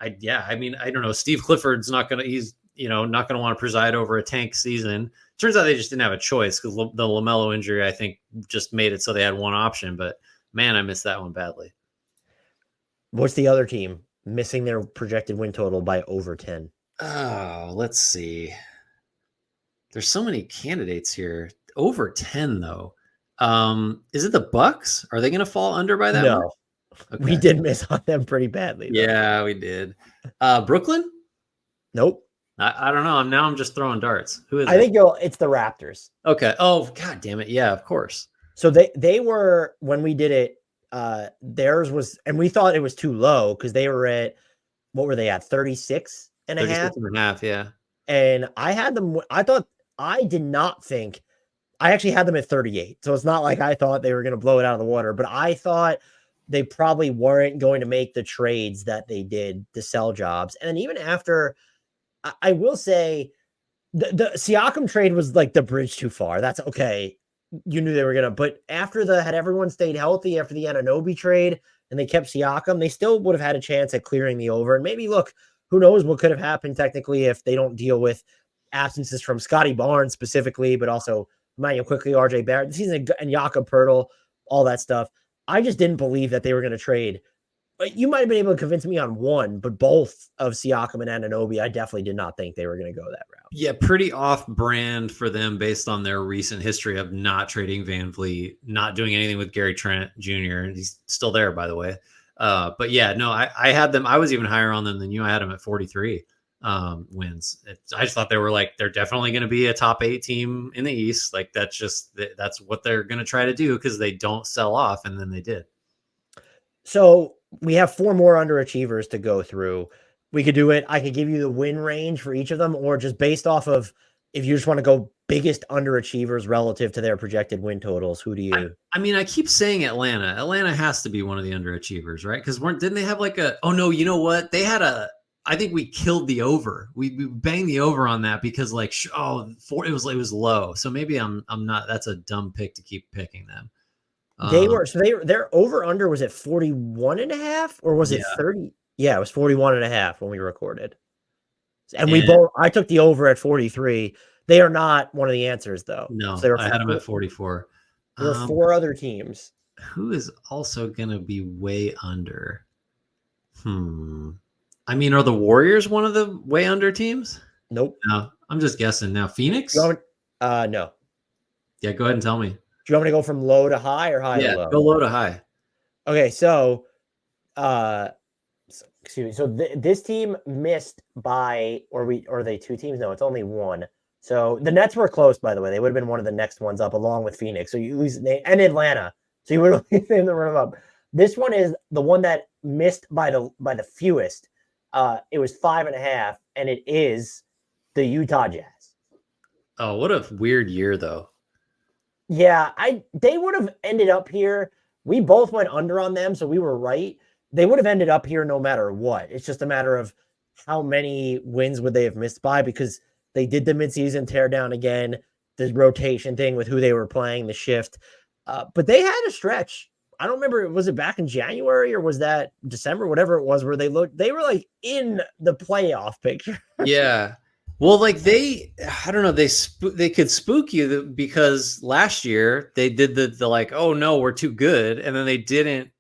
mean, I don't know. Steve Clifford's not going to, he's, not going to want to preside over a tank season. Turns out they just didn't have a choice because the LaMelo injury, I think, just made it so they had one option. But man, I missed that one badly. What's the other team missing their projected win total by over 10? Oh, let's see. There's so many candidates here. Over 10, though. Is it the Bucks? Are they going to fall under by that much? No. Okay. We did miss on them pretty badly, though. Yeah, we did. Brooklyn? Nope. I don't know. I'm just throwing darts. Who is I it? think it's the Raptors. Okay. Oh, God damn it. Yeah, of course. So they were, when we did it, theirs was, and we thought it was too low because they were at, what were they at? 36 and a half. 36 and a half, yeah. And I did not think, I actually had them at 38. So it's not like I thought they were going to blow it out of the water, but I thought they probably weren't going to make the trades that they did to sell jobs. And then even after, I will say the Siakam trade was like the bridge too far. That's okay. You knew they were going to, but after had everyone stayed healthy after the Anunoby trade and they kept Siakam, they still would have had a chance at clearing the over. And maybe look, who knows what could have happened technically if they don't deal with absences from Scotty Barnes specifically, but also Emmanuel Quickly, RJ Barrett, the season, and Jakob Poeltl, all that stuff. I just didn't believe that they were going to trade. But you might have been able to convince me on one, but both of Siakam and Anunoby, I definitely did not think they were going to go that route. Yeah, pretty off brand for them based on their recent history of not trading Van Vliet, not doing anything with Gary Trent Jr. He's still there, by the way. But yeah, no, I had them. I was even higher on them than you. I had them at 43 wins. I just thought they're definitely going to be a top 8 team in the East. Like that's what they're going to try to do because they don't sell off. And then they did. So we have 4 more underachievers to go through. We could do it. I could give you the win range for each of them, or just based off of if you just want to go biggest underachievers relative to their projected win totals. Who do you? I mean, I keep saying Atlanta. Atlanta has to be one of the underachievers, right? Because didn't they have like oh no, you know what? They had I think we killed the over. We banged the over on that because it was low. So maybe I'm not. That's a dumb pick to keep picking them. Their over under was at 41 and a half, or was it 30? Yeah, it was 41 and a half when we recorded. And I took the over at 43. They are not one of the answers though. No, so I had them at 44. There were 4 other teams. Who is also going to be way under? I mean, are the Warriors one of the way under teams? Nope. No, I'm just guessing now. Phoenix? No. Yeah, go ahead and tell me. Do you want me to go from low to high or high to low? Go low to high. Okay, so excuse me. So this team missed by, or are they 2 teams? No, it's only 1. So the Nets were close, by the way. They would have been one of the next ones up along with Phoenix. So you lose and Atlanta. So you would have named them run them up. This one is the one that missed by the fewest. It was 5.5, and it is the Utah Jazz. Oh, what a weird year, though. Yeah, they would have ended up here. We both went under on them, so we were right. They would have ended up here no matter what. It's just a matter of how many wins would they have missed by, because they did the midseason tear down again, the rotation thing with who they were playing, the shift. But they had a stretch. I don't remember, was it back in January or was that December, whatever it was, where they were like in the playoff picture. Yeah. Well, like I don't know, they could spook you because last year they did the like, oh no, we're too good. And then they didn't,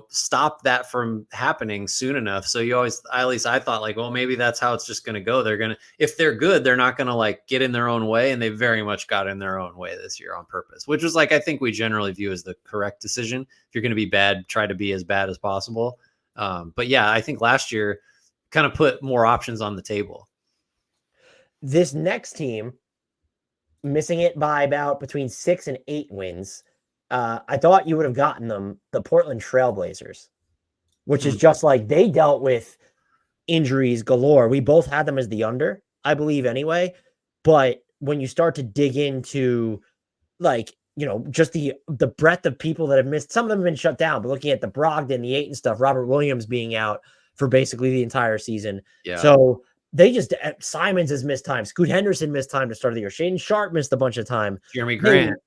stop that from happening soon enough. So at least I thought like, well, maybe that's how it's just going to go. If they're good, they're not going to like get in their own way. And they very much got in their own way this year on purpose, which was like, I think we generally view as the correct decision. If you're going to be bad, try to be as bad as possible. But yeah, I think last year kind of put more options on the table. This next team, missing it by about between 6 and 8 wins. I thought you would have gotten them, the Portland Trailblazers, which is just like they dealt with injuries galore. We both had them as the under, I believe, anyway. But when you start to dig into, like, you know, just the breadth of people that have missed, some of them have been shut down, but looking at the Brogdon, the Ayton stuff, Robert Williams being out for basically the entire season. Yeah. So they just, Simons has missed time. Scoot Henderson missed time to start the year. Shaden Sharp missed a bunch of time. Jeremy Grant.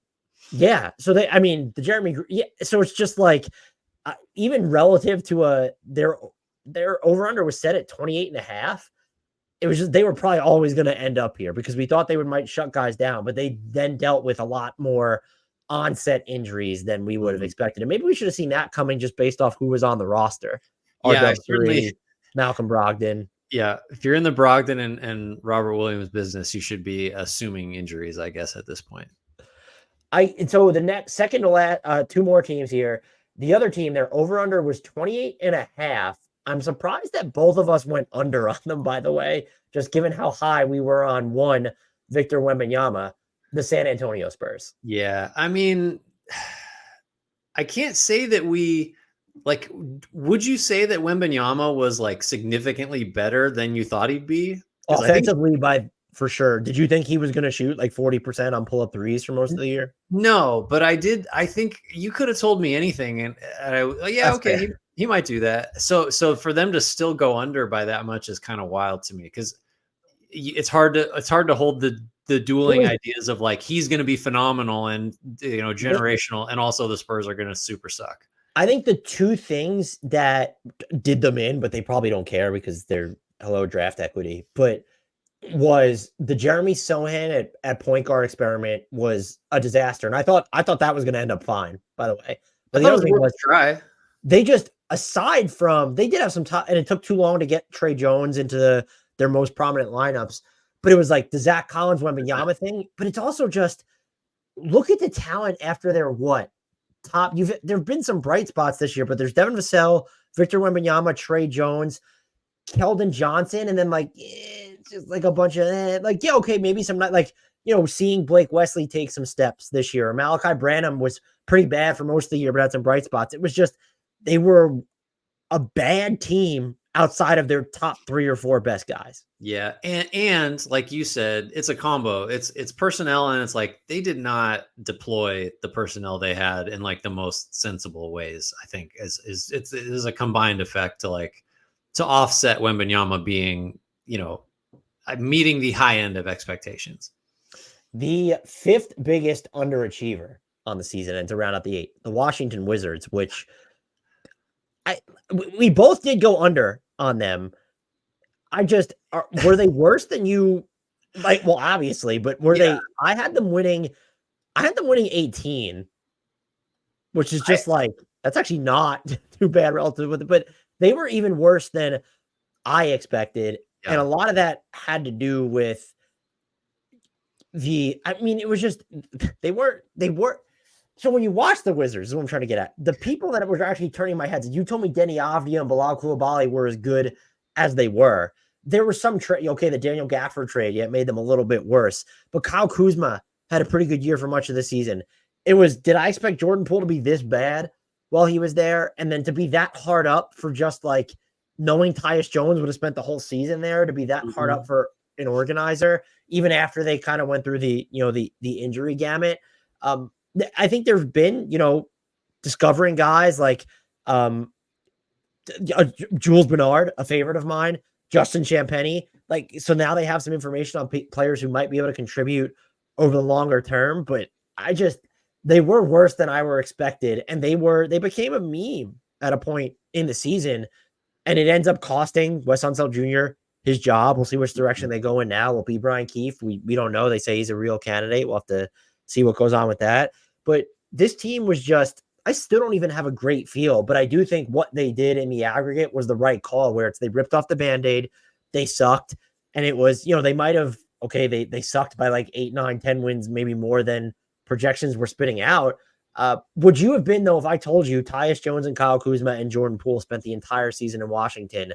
Yeah. So the Jeremy, yeah. So it's just like, even relative to their over under was set at 28.5. It was just, they were probably always going to end up here because we thought they might shut guys down, but they then dealt with a lot more onset injuries than we would have expected. And maybe we should have seen that coming just based off who was on the roster. Yeah, certainly. Malcolm Brogdon. Yeah, if you're in the Brogdon and Robert Williams business, you should be assuming injuries, I guess, at this point. So the next second to last, 2 more teams here. The other team, their over under was 28.5. I'm surprised that both of us went under on them, by the way, just given how high we were on one Victor Wembanyama, the San Antonio Spurs. Yeah, I mean, I can't say that we, like, would you say that Wembanyama was like significantly better than you thought he'd be? Offensively, for sure. Did you think he was going to shoot like 40% on pull-up threes for most of the year? No, but I did. I think you could have told me anything, and okay, he might do that. So for them to still go under by that much is kind of wild to me because it's hard to hold the dueling ideas of like he's going to be phenomenal and generational, and also the Spurs are going to super suck. I think the 2 things that did them in, but they probably don't care because they're draft equity, but was the Jeremy Sohan at point guard experiment was a disaster. And I thought that was going to end up fine, by the way. But the other thing was try. They just, aside from, they did have some time, and it took too long to get Trey Jones into their most prominent lineups. But it was like the Zach Collins Wembanyama thing. But it's also just, look at the talent after their top. There have been some bright spots this year, but there's Devin Vassell, Victor Wembanyama, Trey Jones, Keldon Johnson, and then just like a bunch of maybe some seeing Blake Wesley take some steps this year. Malachi Branham was pretty bad for most of the year, but had some bright spots. It was just they were a bad team outside of their top 3 or 4 best guys. Yeah, and like you said, it's a combo. It's personnel, and it's like they did not deploy the personnel they had in like the most sensible ways. I think it is a combined effect to offset Wembanyama being meeting the high end of expectations. The 5th biggest underachiever on the season, and to round out the 8, the Washington Wizards, which we both did go under on them. Were they worse than you? Well, obviously, but were they? I had them winning 18, which is just that's actually not too bad relative with it, but they were even worse than I expected. Yeah. And a lot of that had to do with it was just, they were. So when you watch the Wizards, is what I'm trying to get at. The people that were actually turning my heads, you told me Denny Avdia and Bilal Coulibaly were as good as they were. There was some trade, the Daniel Gafford trade, it made them a little bit worse. But Kyle Kuzma had a pretty good year for much of the season. Did I expect Jordan Poole to be this bad while he was there? And then to be that hard up for just knowing Tyus Jones would have spent the whole season there, to be that hard up for an organizer, even after they kind of went through the injury gamut. I think there's been, discovering guys like Jules Bernard, a favorite of mine, Justin Champagnie. So now they have some information on players who might be able to contribute over the longer term, but they were worse than I were expected. And they became a meme at a point in the season, and it ends up costing Wes Unseld Jr. his job. We'll see which direction they go in now. Will it be Brian Keefe? We don't know. They say he's a real candidate. We'll have to see what goes on with that. But this team was just, I still don't even have a great feel, but I do think what they did in the aggregate was the right call, where they ripped off the Band-Aid, they sucked, and it was, they might have, they sucked by 8, 9, 10 wins, maybe more than projections were spitting out. Would you have been, though, if I told you Tyus Jones and Kyle Kuzma and Jordan Poole spent the entire season in Washington,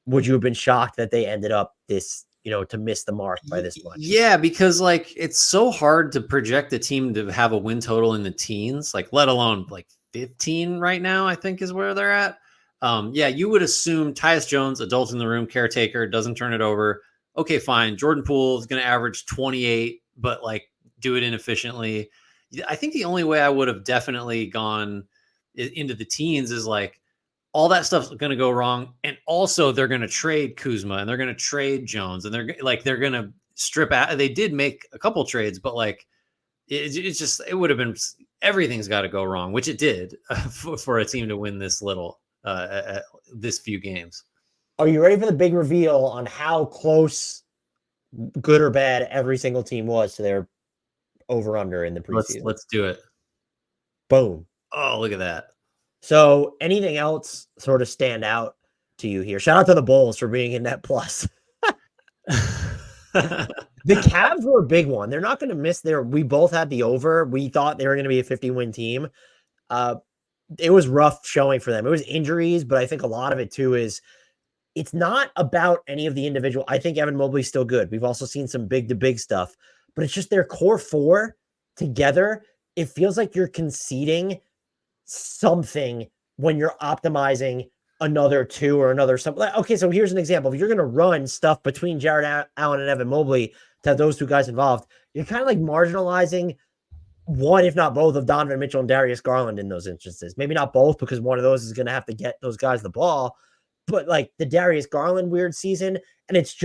would you have been shocked that they ended up this, to miss the mark by this much? Yeah, because like it's so hard to project a team to have a win total in the teens, like let alone like 15 right now, I think is where they're at. Yeah, you would assume Tyus Jones, adult in the room, caretaker, doesn't turn it over. Okay, fine. Jordan Poole is going to average 28, but like do it inefficiently. I think the only way I would have definitely gone into the teens is like all that stuff's going to go wrong. And also they're going to trade Kuzma and they're going to trade Jones and they're going to strip out. They did make a couple trades, but like it's just, it would have been, everything's got to go wrong, which it did for a team to win this little, this few games. Are you ready for the big reveal on how close, good or bad, every single team was to their over under in the preseason? Let's do it. Boom. Oh, look at that. So anything else sort of stand out to you here? Shout out to the Bulls for being in net plus. The Cavs were a big one. They're not going to miss we both had the over. We thought they were going to be a 50-win team. It was rough showing for them. It was injuries, but I think a lot of it too is it's not about any of the individual. I think Evan Mobley's still good. We've also seen some big to big stuff, but it's just their core four together. It feels like you're conceding something when you're optimizing another two or another something. Okay, so here's an example. If you're going to run stuff between Jared Allen and Evan Mobley to have those two guys involved, you're kind of like marginalizing one, if not both, of Donovan Mitchell and Darius Garland in those instances. Maybe not both, because one of those is going to have to get those guys the ball. But like the Darius Garland weird season, and it's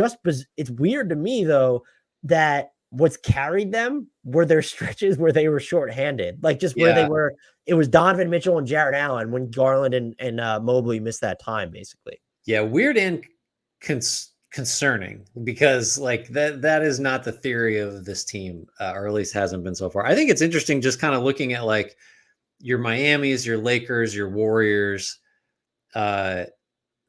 weird to me though that what's carried them were their stretches where they were shorthanded, like just where they were. It was Donovan Mitchell and Jared Allen when Garland and Mobley missed that time, basically. Yeah, weird and concerning, because like that is not the theory of this team, or at least hasn't been so far. I think it's interesting just kind of looking at like your Miamis, your Lakers, your Warriors. I'm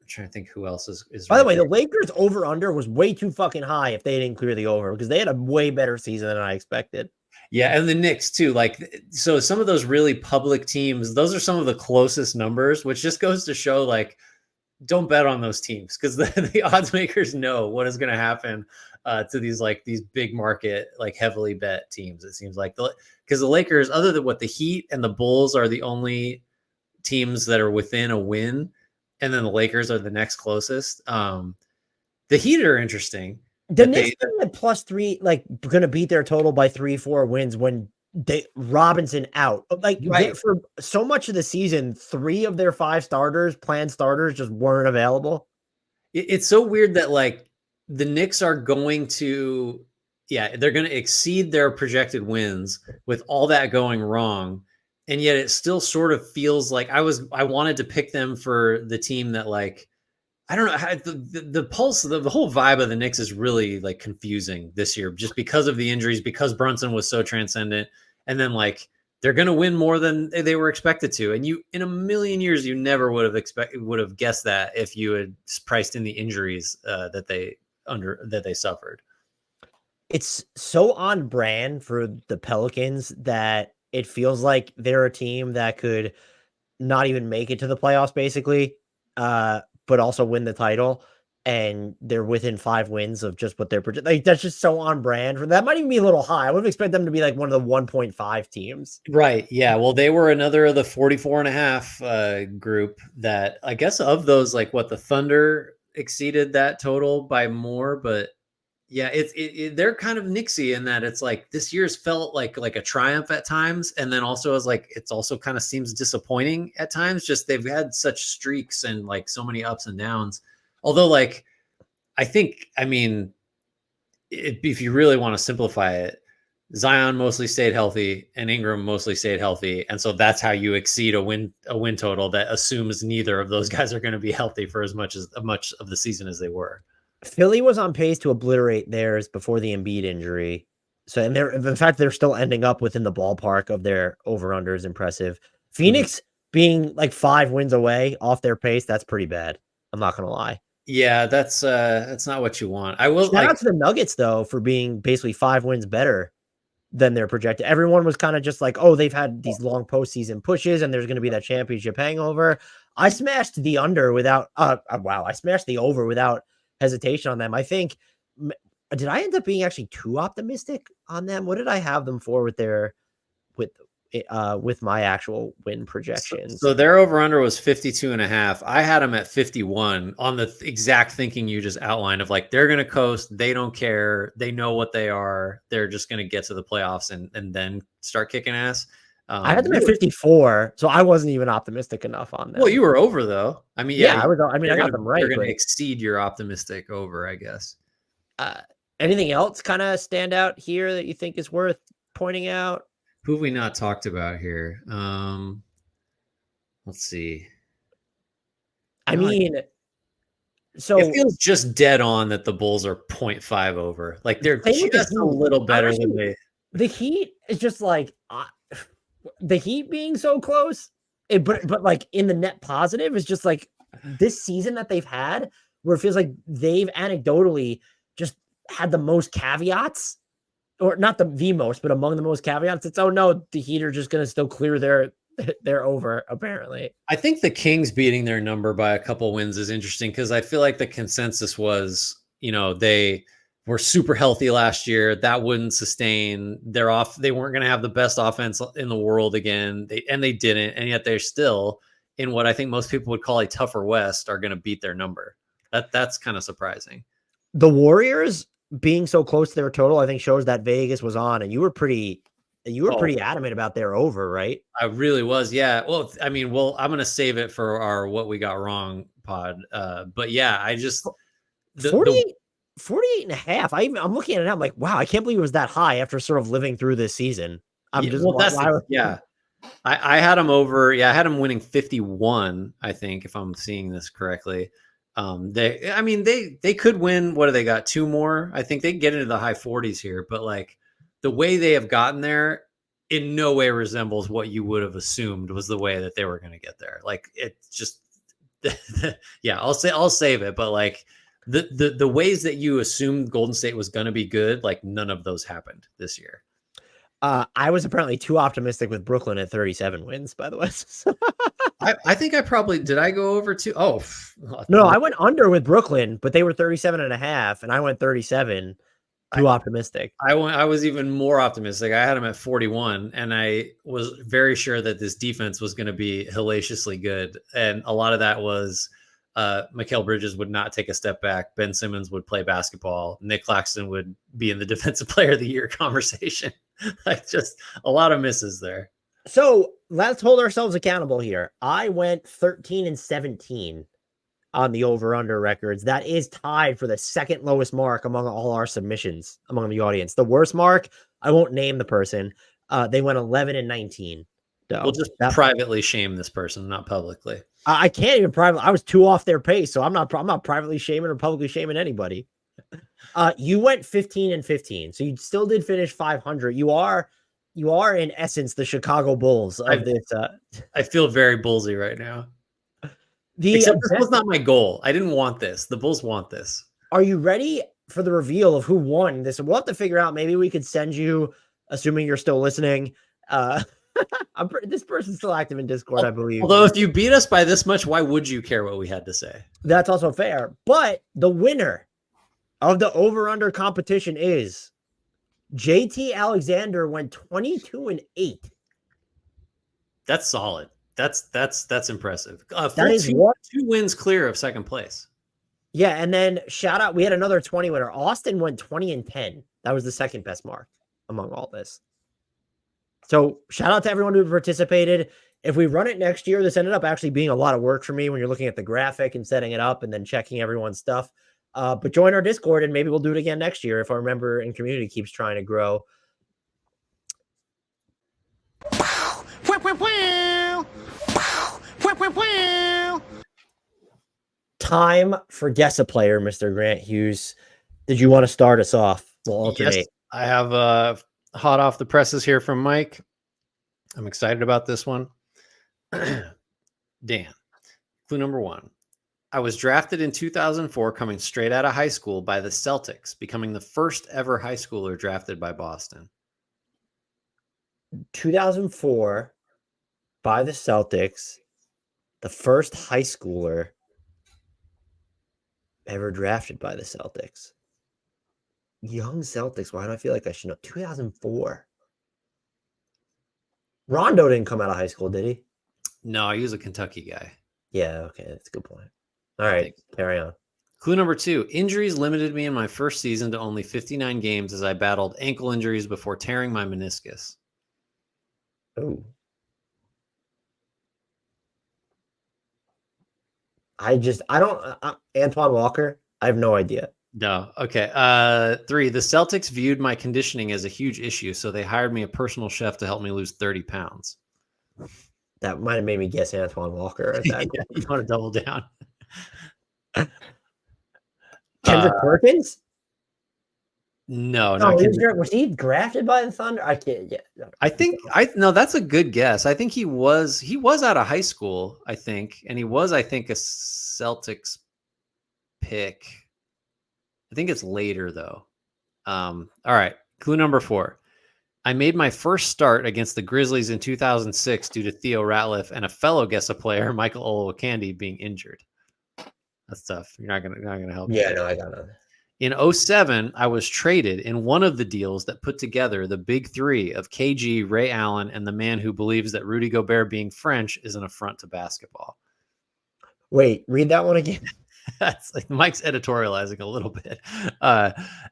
trying to think who else is By the way, the Lakers over under was way too fucking high if they didn't clear the over, because they had a way better season than I expected. Yeah, and the Knicks too. Like, so some of those really public teams, those are some of the closest numbers, which just goes to show like don't bet on those teams, because the odds makers know what is going to happen to these big market, like heavily bet teams. It seems like because the Lakers, other than the Heat and the Bulls are the only teams that are within a win, and then the Lakers are the next closest. The Heat are interesting. The Knicks at +3, like going to beat their total by 3-4 wins when Robinson out. Like right. For so much of the season, 3 of their 5 planned starters just weren't available. It's so weird that like the Knicks are going to, they're going to exceed their projected wins with all that going wrong. And yet it still sort of feels like I wanted to pick them for the team that like, I don't know, the pulse, the whole vibe of the Knicks is really like confusing this year, just because of the injuries, because Brunson was so transcendent. And then like, they're going to win more than they were expected to. And you, in a million years, you never would have guessed that if you had priced in the injuries that they suffered. It's so on brand for the Pelicans that it feels like they're a team that could not even make it to the playoffs, basically, but also win the title. And they're within 5 wins of just what they're projecting. Like, that's just so on brand. For that might even be a little high. I would expect them to be like one of the 1.5 teams. Right. Yeah. Well, they were another of the 44.5 group that I guess of those, like the Thunder exceeded that total by more, but yeah, they're kind of Knicksy in that it's like this year's felt like a triumph at times, and then also as like it's also kind of seems disappointing at times. Just they've had such streaks and like so many ups and downs. Although, like, if you really want to simplify it, Zion mostly stayed healthy and Ingram mostly stayed healthy, and so that's how you exceed a win total that assumes neither of those guys are going to be healthy for as much of the season as they were. Philly was on pace to obliterate theirs before the Embiid injury. So, and the fact they're still ending up within the ballpark of their over-under is impressive. Phoenix being like 5 wins away off their pace, that's pretty bad. I'm not going to lie. Yeah, that's not what you want. I will shout out to the Nuggets though for being basically 5 wins better than they're projected. Everyone was kind of just like, oh, they've had these long postseason pushes and there's going to be that championship hangover. I smashed the under without wow, I smashed the over without hesitation on them. I think did I end up being actually too optimistic on them? What did I have them for with my actual win projections? So their over under was 52.5. I had them at 51 on the exact thinking you just outlined of like they're gonna coast, they don't care, they know what they are, they're just gonna get to the playoffs and then start kicking ass. I had them at 54, so I wasn't even optimistic enough on them. Well, you were over though. I mean, yeah, I mean, I got them right. They're gonna exceed your optimistic over, I guess. Anything else kind of stand out here that you think is worth pointing out? Who have we not talked about here? Let's see. I mean, so it feels just dead on that the Bulls are 0.5 over. Like they're just a little better than they. The Heat is just like the Heat being so close, but like in the net positive is just like this season that they've had, where it feels like they've anecdotally just had the most caveats, or not the most, but among the most caveats. It's, oh no, the Heat are just going to still clear their over, apparently. I think the Kings beating their number by a couple wins is interesting because I feel like the consensus was, they were super healthy last year. That wouldn't sustain. They weren't going to have the best offense in the world again. They didn't. And yet they're still in what I think most people would call a tougher West are going to beat their number. That's kind of surprising. The Warriors being so close to their total, I think shows that Vegas was on, and you were pretty adamant about their over, right? I really was. Yeah. Well, I mean, I'm going to save it for our What We Got Wrong pod. But yeah, I just 48 and a half. I'm looking at it now. I'm like, wow, I can't believe it was that high after sort of living through this season. I had them over. Yeah. I had them winning 51, I think, if I'm seeing this correctly. They could win. What do they got? 2 more. I think they get into the high 40s here, but like the way they have gotten there in no way resembles what you would have assumed was the way that they were going to get there. Like it's just, yeah, I'll save it. But like the ways that you assumed Golden State was going to be good, like none of those happened this year. I was apparently too optimistic with Brooklyn at 37 wins, by the way. I think I probably did. I go over to, no, I went under with Brooklyn, but they were 37 and a half, and I went 37. Too optimistic. I was even more optimistic. I had him at 41, and I was very sure that this defense was going to be hellaciously good. And a lot of that was Mikal Bridges would not take a step back. Ben Simmons would play basketball. Nick Claxton would be in the Defensive Player of the Year conversation. Like just a lot of misses there. So let's hold ourselves accountable here. I went 13 and 17 on the over-under records. That is tied for the second lowest mark among all our submissions among the audience. The worst mark, I won't name the person. They went 11 and 19. So we'll just privately shame this person, not publicly. I can't even privately. I was too off their pace, so I'm not privately shaming or publicly shaming anybody. You went 15 and 15, so you still did finish 500. You are in essence the Chicago Bulls of this. I feel very bullsy right now. Except this was not my goal. I didn't want this. The Bulls want this. Are you ready for the reveal of who won this? We'll have to figure out. Maybe we could send you, assuming you're still listening. This person's still active in Discord, I believe. Although if you beat us by this much, why would you care what we had to say? That's also fair. But the winner of the over-under competition is Gilgeous-Alexander, went 22 and 8. That's solid. That's impressive. That is 2 wins clear of second place. Yeah, and then shout out, we had another 20 winner. Austin went 20 and 10. That was the second best mark among all this. So shout out to everyone who participated. If we run it next year, this ended up actually being a lot of work for me when you're looking at the graphic and setting it up and then checking everyone's stuff. But join our Discord and maybe we'll do it again next year if our member and community keeps trying to grow. Time for Guess a Player, Mr. Grant Hughes. Did you want to start us off? We'll alternate. Yes, I have hot off the presses here from Mike. I'm excited about this one. Dan, clue number 1. I was drafted in 2004, coming straight out of high school by the Celtics, becoming the first ever high schooler drafted by Boston. 2004 by the Celtics. The first high schooler ever drafted by the Celtics. Young Celtics. Why do I feel like I should know? 2004. Rondo didn't come out of high school, did he? No, he was a Kentucky guy. Yeah, okay, that's a good point. All right, carry on. Clue number 2. Injuries limited me in my first season to only 59 games as I battled ankle injuries before tearing my meniscus. Oh. Antoine Walker, I have no idea. No. Okay. 3. The Celtics viewed my conditioning as a huge issue, so they hired me a personal chef to help me lose 30 pounds. That might have made me guess Antoine Walker at that. Yeah, you want to double down? Kendrick Perkins? No, No, not Kendrick. was he drafted by the Thunder? I can't. Yeah, I think no. That's a good guess. I think he was out of high school. I think, and he was, I think, a Celtics pick. I think it's later though. All right. Clue number 4. I made my first start against the Grizzlies in 2006 due to Theo Ratliff and a fellow Gessa player, Michael Olowokandi, being injured. That's tough. You're not gonna help. Yeah, no, I got it. In 07, I was traded in one of the deals that put together the big three of KG, Ray Allen, and the man who believes that Rudy Gobert being French is an affront to basketball. Wait, read that one again. That's like Mike's editorializing a little bit.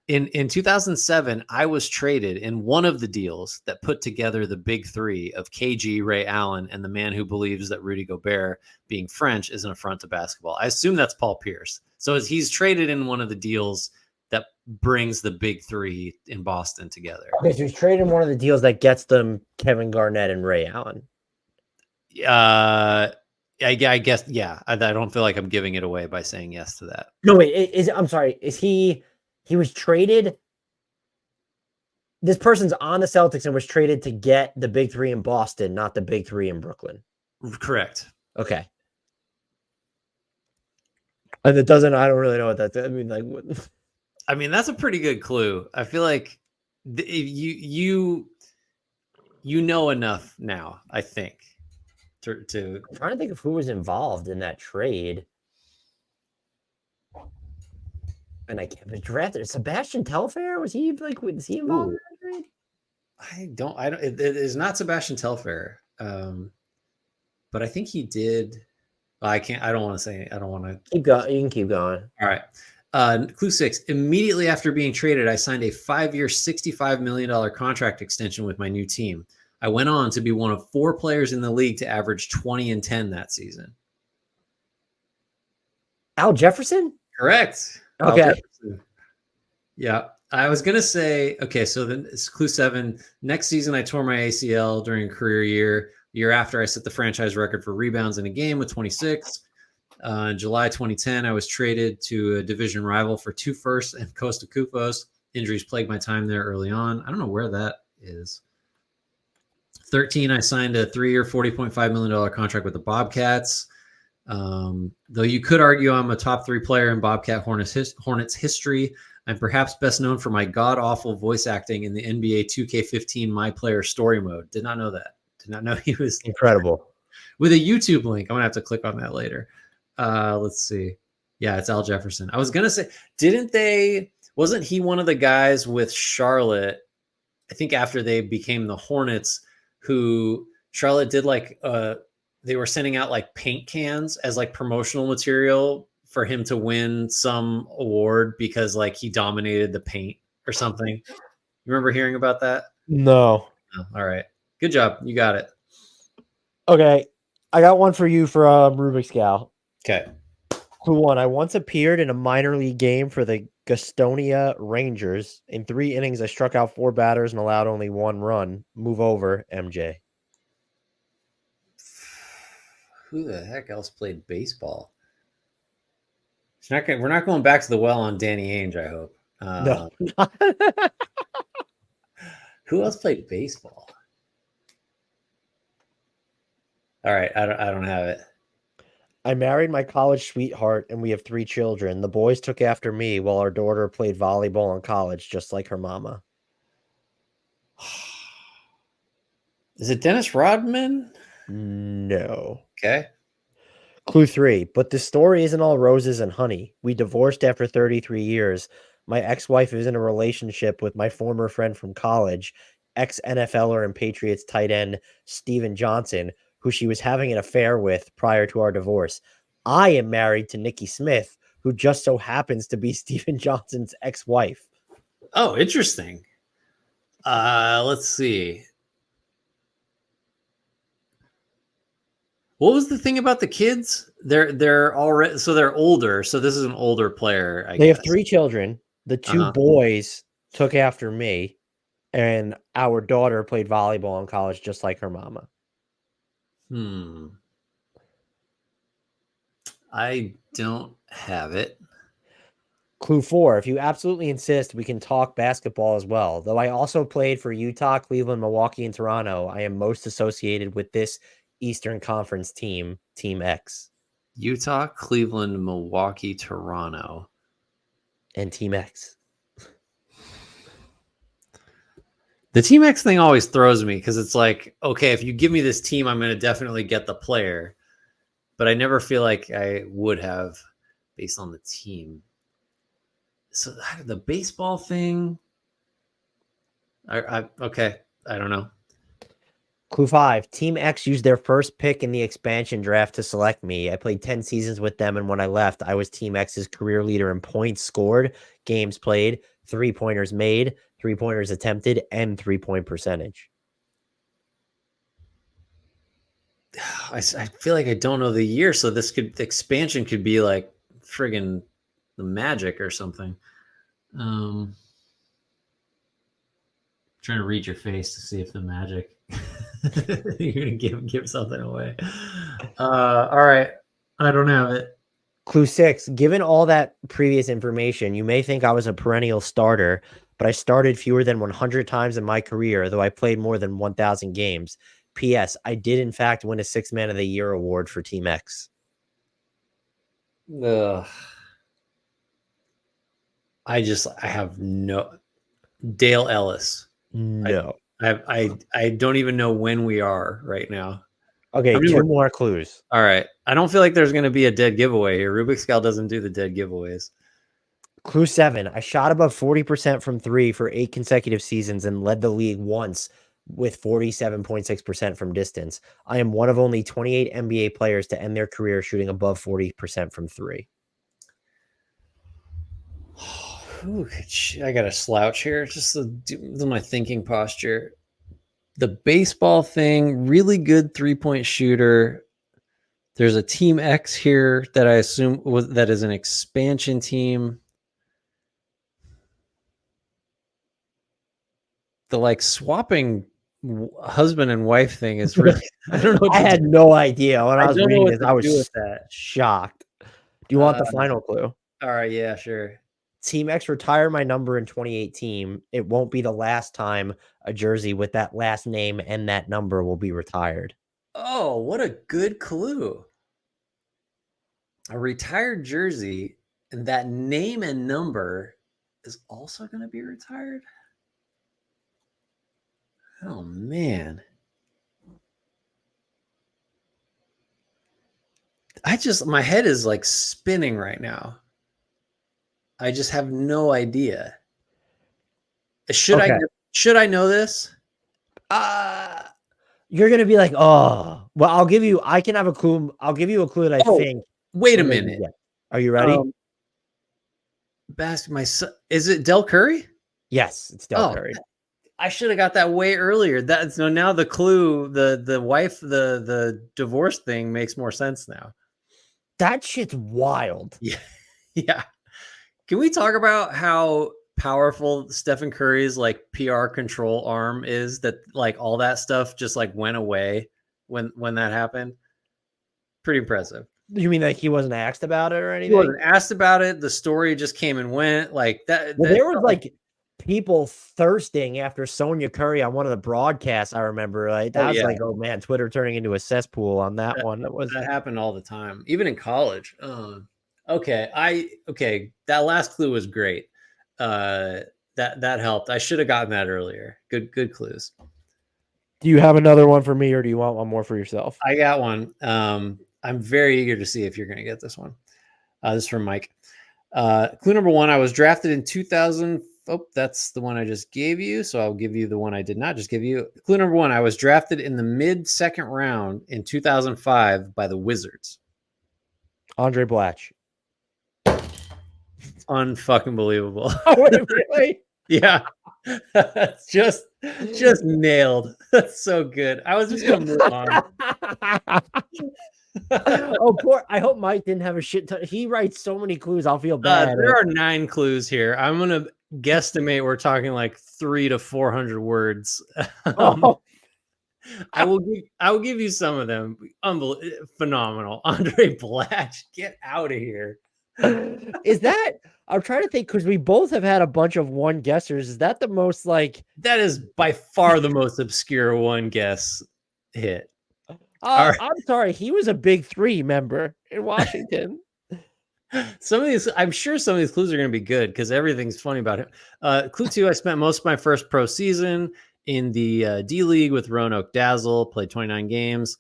In 2007, I was traded in one of the deals that put together the big three of KG, Ray Allen, and the man who believes that Rudy Gobert being French is an affront to basketball. I assume that's Paul Pierce. So he's traded in one of the deals that brings the big three in Boston together. Okay, so he's traded in one of the deals that gets them Kevin Garnett and Ray Allen. I guess, yeah. I don't feel like I'm giving it away by saying yes to that. No, wait. I'm sorry. Is he was traded? This person's on the Celtics and was traded to get the big three in Boston, not the big three in Brooklyn. Correct. Okay. And it doesn't. I don't really know what that's. I mean, like, what? I mean, that's a pretty good clue. I feel like you know enough now, I think. To I'm trying to think of who was involved in that trade. And I can't be drafted. Sebastian Telfair? Was he involved in that trade? I don't. It is not Sebastian Telfair. But I think he did. Well, I can't. I don't want to say. I don't want to keep going. You can keep going. All right. Clue 6. Immediately after being traded, I signed a 5-year, $65 million contract extension with my new team. I went on to be one of 4 players in the league to average 20 and 10 that season. Al Jefferson? Correct. Okay. Jefferson. Yeah. I was going to say, okay, so then it's clue 7. Next season, I tore my ACL during a career year. The year after, I set the franchise record for rebounds in a game with 26. In July 2010, I was traded to a division rival for 2 firsts and Costa Kufos. Injuries plagued my time there early on. I don't know where that is. 13, I signed a 3-year, $40.5 million contract with the Bobcats. Though you could argue I'm a top 3 player in Bobcat Hornets history, I'm perhaps best known for my god-awful voice acting in the NBA 2K15 My Player story mode. Did not know that. Did not know he was incredible. With a YouTube link. I'm going to have to click on that later. Let's see. Yeah, it's Al Jefferson. I was going to say, wasn't he one of the guys with Charlotte, I think after they became the Hornets, who Charlotte did they were sending out like paint cans as like promotional material for him to win some award because like he dominated the paint or something. You remember hearing about that? No. Oh, all right. Good job. You got it. Okay. I got one for you from Rubik's Gal. Okay. Clue 1. I once appeared in a minor league game for the Gastonia Rangers. In 3 innings, I struck out 4 batters and allowed only 1 run. Move over, MJ. Who the heck else played baseball? We're not going back to the well on Danny Ainge, I hope. No. Who else played baseball? All right, I don't have it. I married my college sweetheart, and we have 3 children. The boys took after me, while our daughter played volleyball in college, just like her mama. Is it Dennis Rodman? No. Okay. Clue 3, but the story isn't all roses and honey. We divorced after 33 years. My ex-wife is in a relationship with my former friend from college, ex-NFLer and Patriots tight end Steven Johnson, who she was having an affair with prior to our divorce. I am married to Nikki Smith, who just so happens to be Steven Johnson's ex-wife. Oh, interesting. Let's see. What was the thing about the kids? They're already, so they're older. So this is an older player, I They guess. have 3 children. The 2 Uh-huh. boys took after me, and our daughter played volleyball in college just like her mama. I don't have it. Clue 4, if you absolutely insist, we can talk basketball as well. Though I also played for Utah, Cleveland, Milwaukee, and Toronto, I am most associated with this Eastern Conference team, Team X. Utah, Cleveland, Milwaukee, Toronto. And Team X. The Team X thing always throws me because it's like, okay, if you give me this team, I'm going to definitely get the player. But I never feel like I would have based on the team. So the baseball thing, okay, I don't know. Clue 5, Team X used their first pick in the expansion draft to select me. I played 10 seasons with them, and when I left, I was Team X's career leader in points scored, games played, 3-pointers made, 3-pointers attempted, and 3-point percentage. I feel like I don't know the year, so the expansion could be like friggin' the Magic or something. Trying to read your face to see if the Magic you're gonna give something away. All right, I don't have it. Clue 6, given all that previous information, you may think I was a perennial starter, but I started fewer than 100 times in my career, though I played more than 1,000 games. P.S. I did, in fact, win a 6th Man of the Year award for Team X. Ugh. I have no Dale Ellis. No. I don't even know when we are right now. Okay, 2 more clues. All right. I don't feel like there's going to be a dead giveaway here. Rubik's Gal doesn't do the dead giveaways. Clue 7. I shot above 40% from 3 for 8 consecutive seasons and led the league once with 47.6% from distance. I am one of only 28 NBA players to end their career shooting above 40% from 3. Ooh, I got a slouch here. Just my thinking posture. The baseball thing, really good 3-point shooter. There's a Team X here that I assume that is an expansion team. The like swapping husband and wife thing is really, I don't know. I had no idea when I was reading this. I was that. shocked. Do you want the final clue? All right, yeah, sure. Team X retired my number in 2018. It won't be the last time a jersey with that last name and that number will be retired. Oh, what a good clue. A retired jersey and that name and number is also going to be retired. Oh, man. My head is like spinning right now. I just have no idea. Should I know this? You're gonna be like, oh, well, I can have a clue. I'll give you a clue that I think. Wait a minute. Are you ready? Is it Del Curry? Yes, it's Del Curry. I should have got that way earlier. So now the clue, the wife, the divorce thing makes more sense now. That shit's wild. Yeah. Yeah. Can we talk about how powerful Stephen Curry's like PR control arm is, that like all that stuff just like went away when that happened? Pretty impressive. You mean like he wasn't asked about it or anything? He wasn't asked about it. The story just came and went like that. Well, there was like people thirsting after Sonia Curry on one of the broadcasts. I remember, like that was like, oh man, Twitter turning into a cesspool on that one. That happened all the time, even in college. Okay, that last clue was great. That helped. I should have gotten that earlier. Good clues. Do you have another one for me, or do you want one more for yourself? I got one. I'm very eager to see if you're going to get this one. This is from Mike. Clue number 1, I was drafted in 2000. Oh, that's the one I just gave you. So I'll give you the one I did not just give you. Clue number 1, I was drafted in the mid-second round in 2005 by the Wizards. Andre Blatch. Unfucking believable. Oh, wait, really? Yeah. just nailed. That's so good. I was just going to move on. Oh, poor. I hope Mike didn't have a shit ton. He writes so many clues. I'll feel bad. There are 9 clues here. I'm going to guesstimate we're talking like 300 to 400 words. Oh. I will give you some of them. Phenomenal. Andre Blatch, get out of here. Is that? I'm trying to think because we both have had a bunch of one guessers. Is that the most like? That is by far the most obscure one guess hit. Right. I'm sorry. He was a big 3 member in Washington. Some of these, I'm sure some of these clues are going to be good because everything's funny about him. Clue 2, I spent most of my first pro season in the D League with Roanoke Dazzle, played 29 games.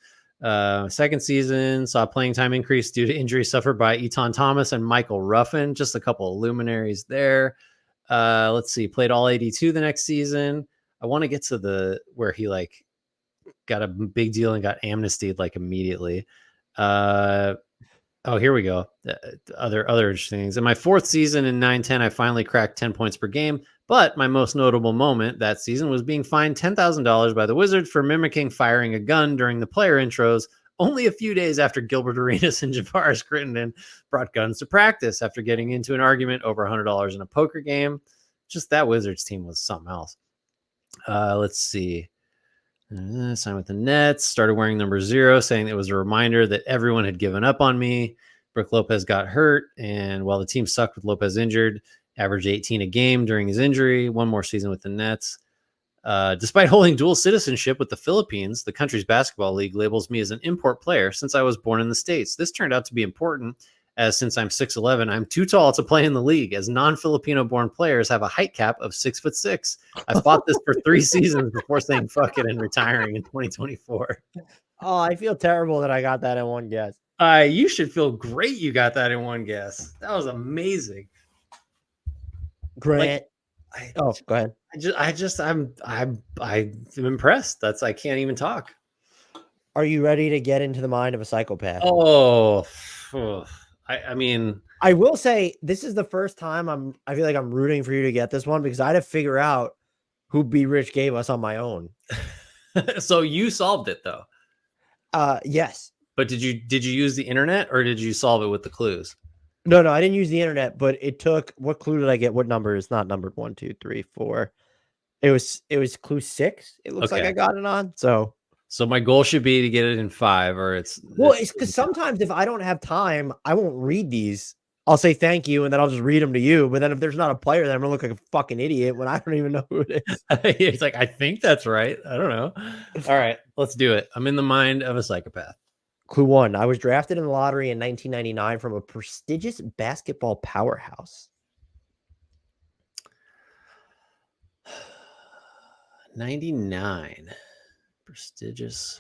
Second season, saw playing time increase due to injury suffered by Eton Thomas and Michael Ruffin. Just a couple of luminaries there. Let's see, played all 82 the next season. I want to get to the where he like got a big deal and got amnestied like immediately. Oh, here we go. Other interesting things. In my 4th season in 9-10, I finally cracked 10 points per game. But my most notable moment that season was being fined $10,000 by the Wizards for mimicking firing a gun during the player intros only a few days after Gilbert Arenas and Javaris Crittenden brought guns to practice after getting into an argument over $100 in a poker game. Just that Wizards team was something else. Let's see. Signed with the Nets, started wearing number 0, saying it was a reminder that everyone had given up on me. Brook Lopez got hurt, and while the team sucked with Lopez injured, averaged 18 a game during his injury, 1 more season with the Nets. Despite holding dual citizenship with the Philippines, the country's basketball league labels me as an import player since I was born in the States. This turned out to be important, as since I'm 6'11", I'm too tall to play in the league, as non-Filipino born players have a height cap of 6'6". I fought this for 3 seasons before saying fuck it and retiring in 2024. Oh, I feel terrible that I got that in one guess. You should feel great you got that in one guess. That was amazing. Grant. Go ahead. I'm impressed. I can't even talk. Are you ready to get into the mind of a psychopath? Oh, I mean, I will say this is the first time I feel like I'm rooting for you to get this one because I had to figure out who B Rich gave us on my own. So you solved it though. Yes. But did you use the internet or did you solve it with the clues? No, I didn't use the internet, but it took, what clue did I get? What number is not numbered? 1, 2, 3, 4. It was clue 6. It looks like I got it on. So my goal should be to get it in 5 or it's because sometimes if I don't have time, I won't read these. I'll say thank you and then I'll just read them to you. But then if there's not a player, then I'm gonna look like a fucking idiot when I don't even know who it is. It's like, I think that's right. I don't know. All right, let's do it. I'm in the mind of a psychopath. Clue 1. I was drafted in the lottery in 1999 from a prestigious basketball powerhouse. 99. Prestigious.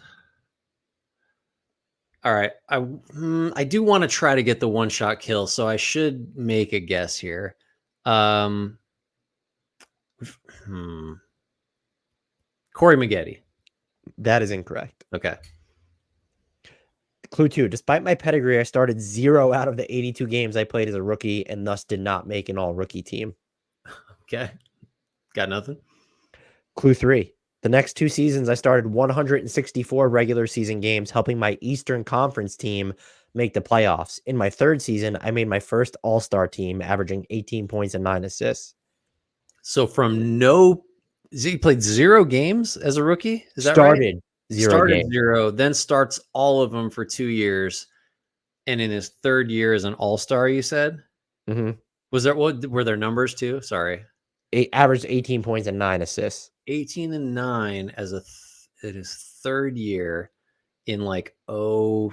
All right. I do want to try to get the one-shot kill, so I should make a guess here. Corey Maggette. That is incorrect. Okay. Clue 2. Despite my pedigree, I started 0 out of the 82 games I played as a rookie and thus did not make an all-rookie team. Okay. Got nothing. Clue 3. The next 2 seasons, I started 164 regular season games, helping my Eastern Conference team make the playoffs. In my 3rd season, I made my first all-star team, averaging 18 points and 9 assists. So he played 0 games as a rookie? Is that started right? 0 Started games. 0, then starts all of them for 2 years. And in his 3rd year as an all-star, you said? Mm-hmm. Were there numbers too? Sorry. Averaged 18 points and 9 assists. 18 and 9 as in his 3rd year in like 02.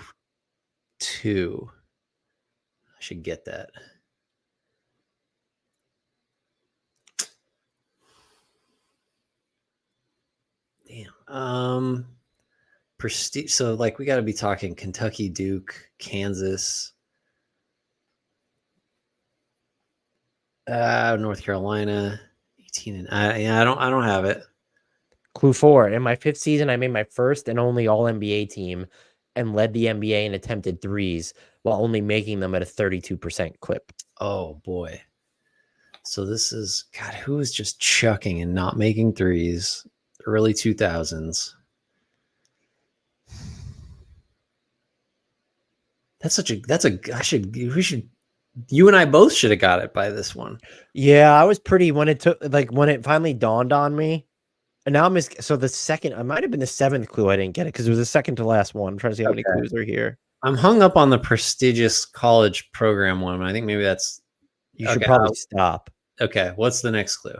I should get that. Damn. prestige. So like we got to be talking Kentucky, Duke, Kansas, North Carolina, 18 and I don't have it. Clue 4. In my 5th season, I made my first and only All NBA team and led the NBA in attempted threes while only making them at a 32% clip. Oh boy. So this is God, who is just chucking and not making threes? Early 2000s. You and I both should have got it by this one. Yeah, I was pretty when it finally dawned on me. And now so the second, I might have been the 7th clue. I didn't get it because it was the second to last one. I'm trying to see how many clues are here. I'm hung up on the prestigious college program one. I think maybe that's. You should probably stop. Okay, what's the next clue?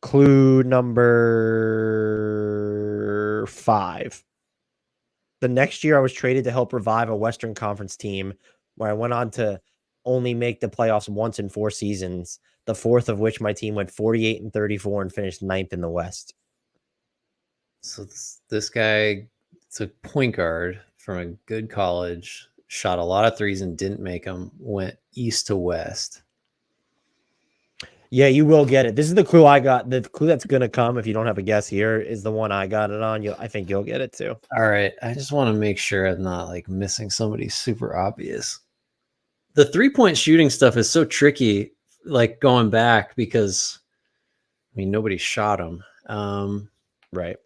Clue number 5. The next year, I was traded to help revive a Western Conference team where I went on to only make the playoffs once in 4 seasons, the 4th of which my team went 48 and 34 and finished 9th in the West. So this guy, it's a point guard from a good college, shot a lot of threes and didn't make them, went east to west. Yeah, you will get it. This is the clue I got. The clue that's going to come, if you don't have a guess here, is the one I got it on. I think you'll get it too. All right. I just want to make sure I'm not like missing somebody super obvious. The 3-point shooting stuff is so tricky, like going back, because I mean, nobody shot him. Right.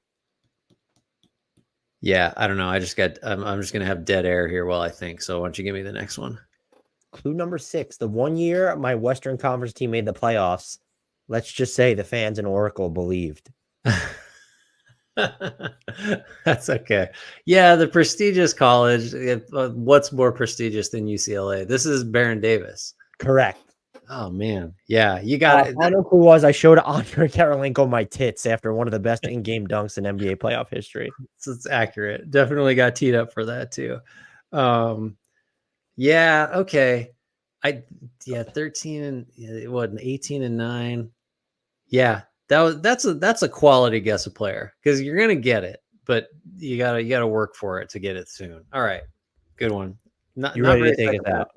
Yeah, I don't know. I'm just going to have dead air here while I think. So why don't you give me the next one? Clue number 6. The one year my Western Conference team made the playoffs, let's just say the fans in Oracle believed. That's okay. Yeah, the prestigious college. What's more prestigious than UCLA? This is Baron Davis. Correct. Oh man, yeah, you got it. Final clue was I showed Andre Karolinko my tits after one of the best in-game dunks in NBA playoff history. So it's accurate. Definitely got teed up for that too. Yeah, okay. 13 and what, 18 and 9. Yeah, that's a quality guess a player because you're gonna get it, but you gotta work for it to get it soon. All right, good one. You ready to take it out?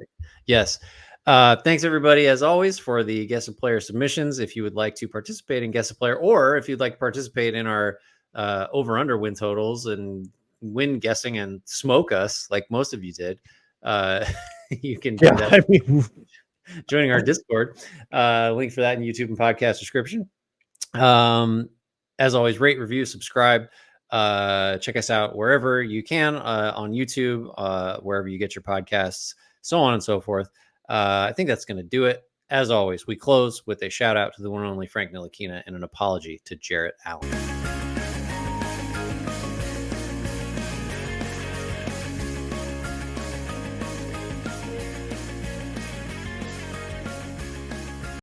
Yes. Thanks everybody as always for the guess a player submissions. If you would like to participate in guess a player, or if you'd like to participate in our over under win totals and win guessing and smoke us like most of you did, you can do that. Joining our Discord. Link for that in YouTube and podcast description. As always, rate, review, subscribe. Check us out wherever you can, on YouTube, wherever you get your podcasts, so on and so forth. I think that's going to do it. As always, we close with a shout out to the one and only Frank Ntilikina and an apology to Jarrett Allen.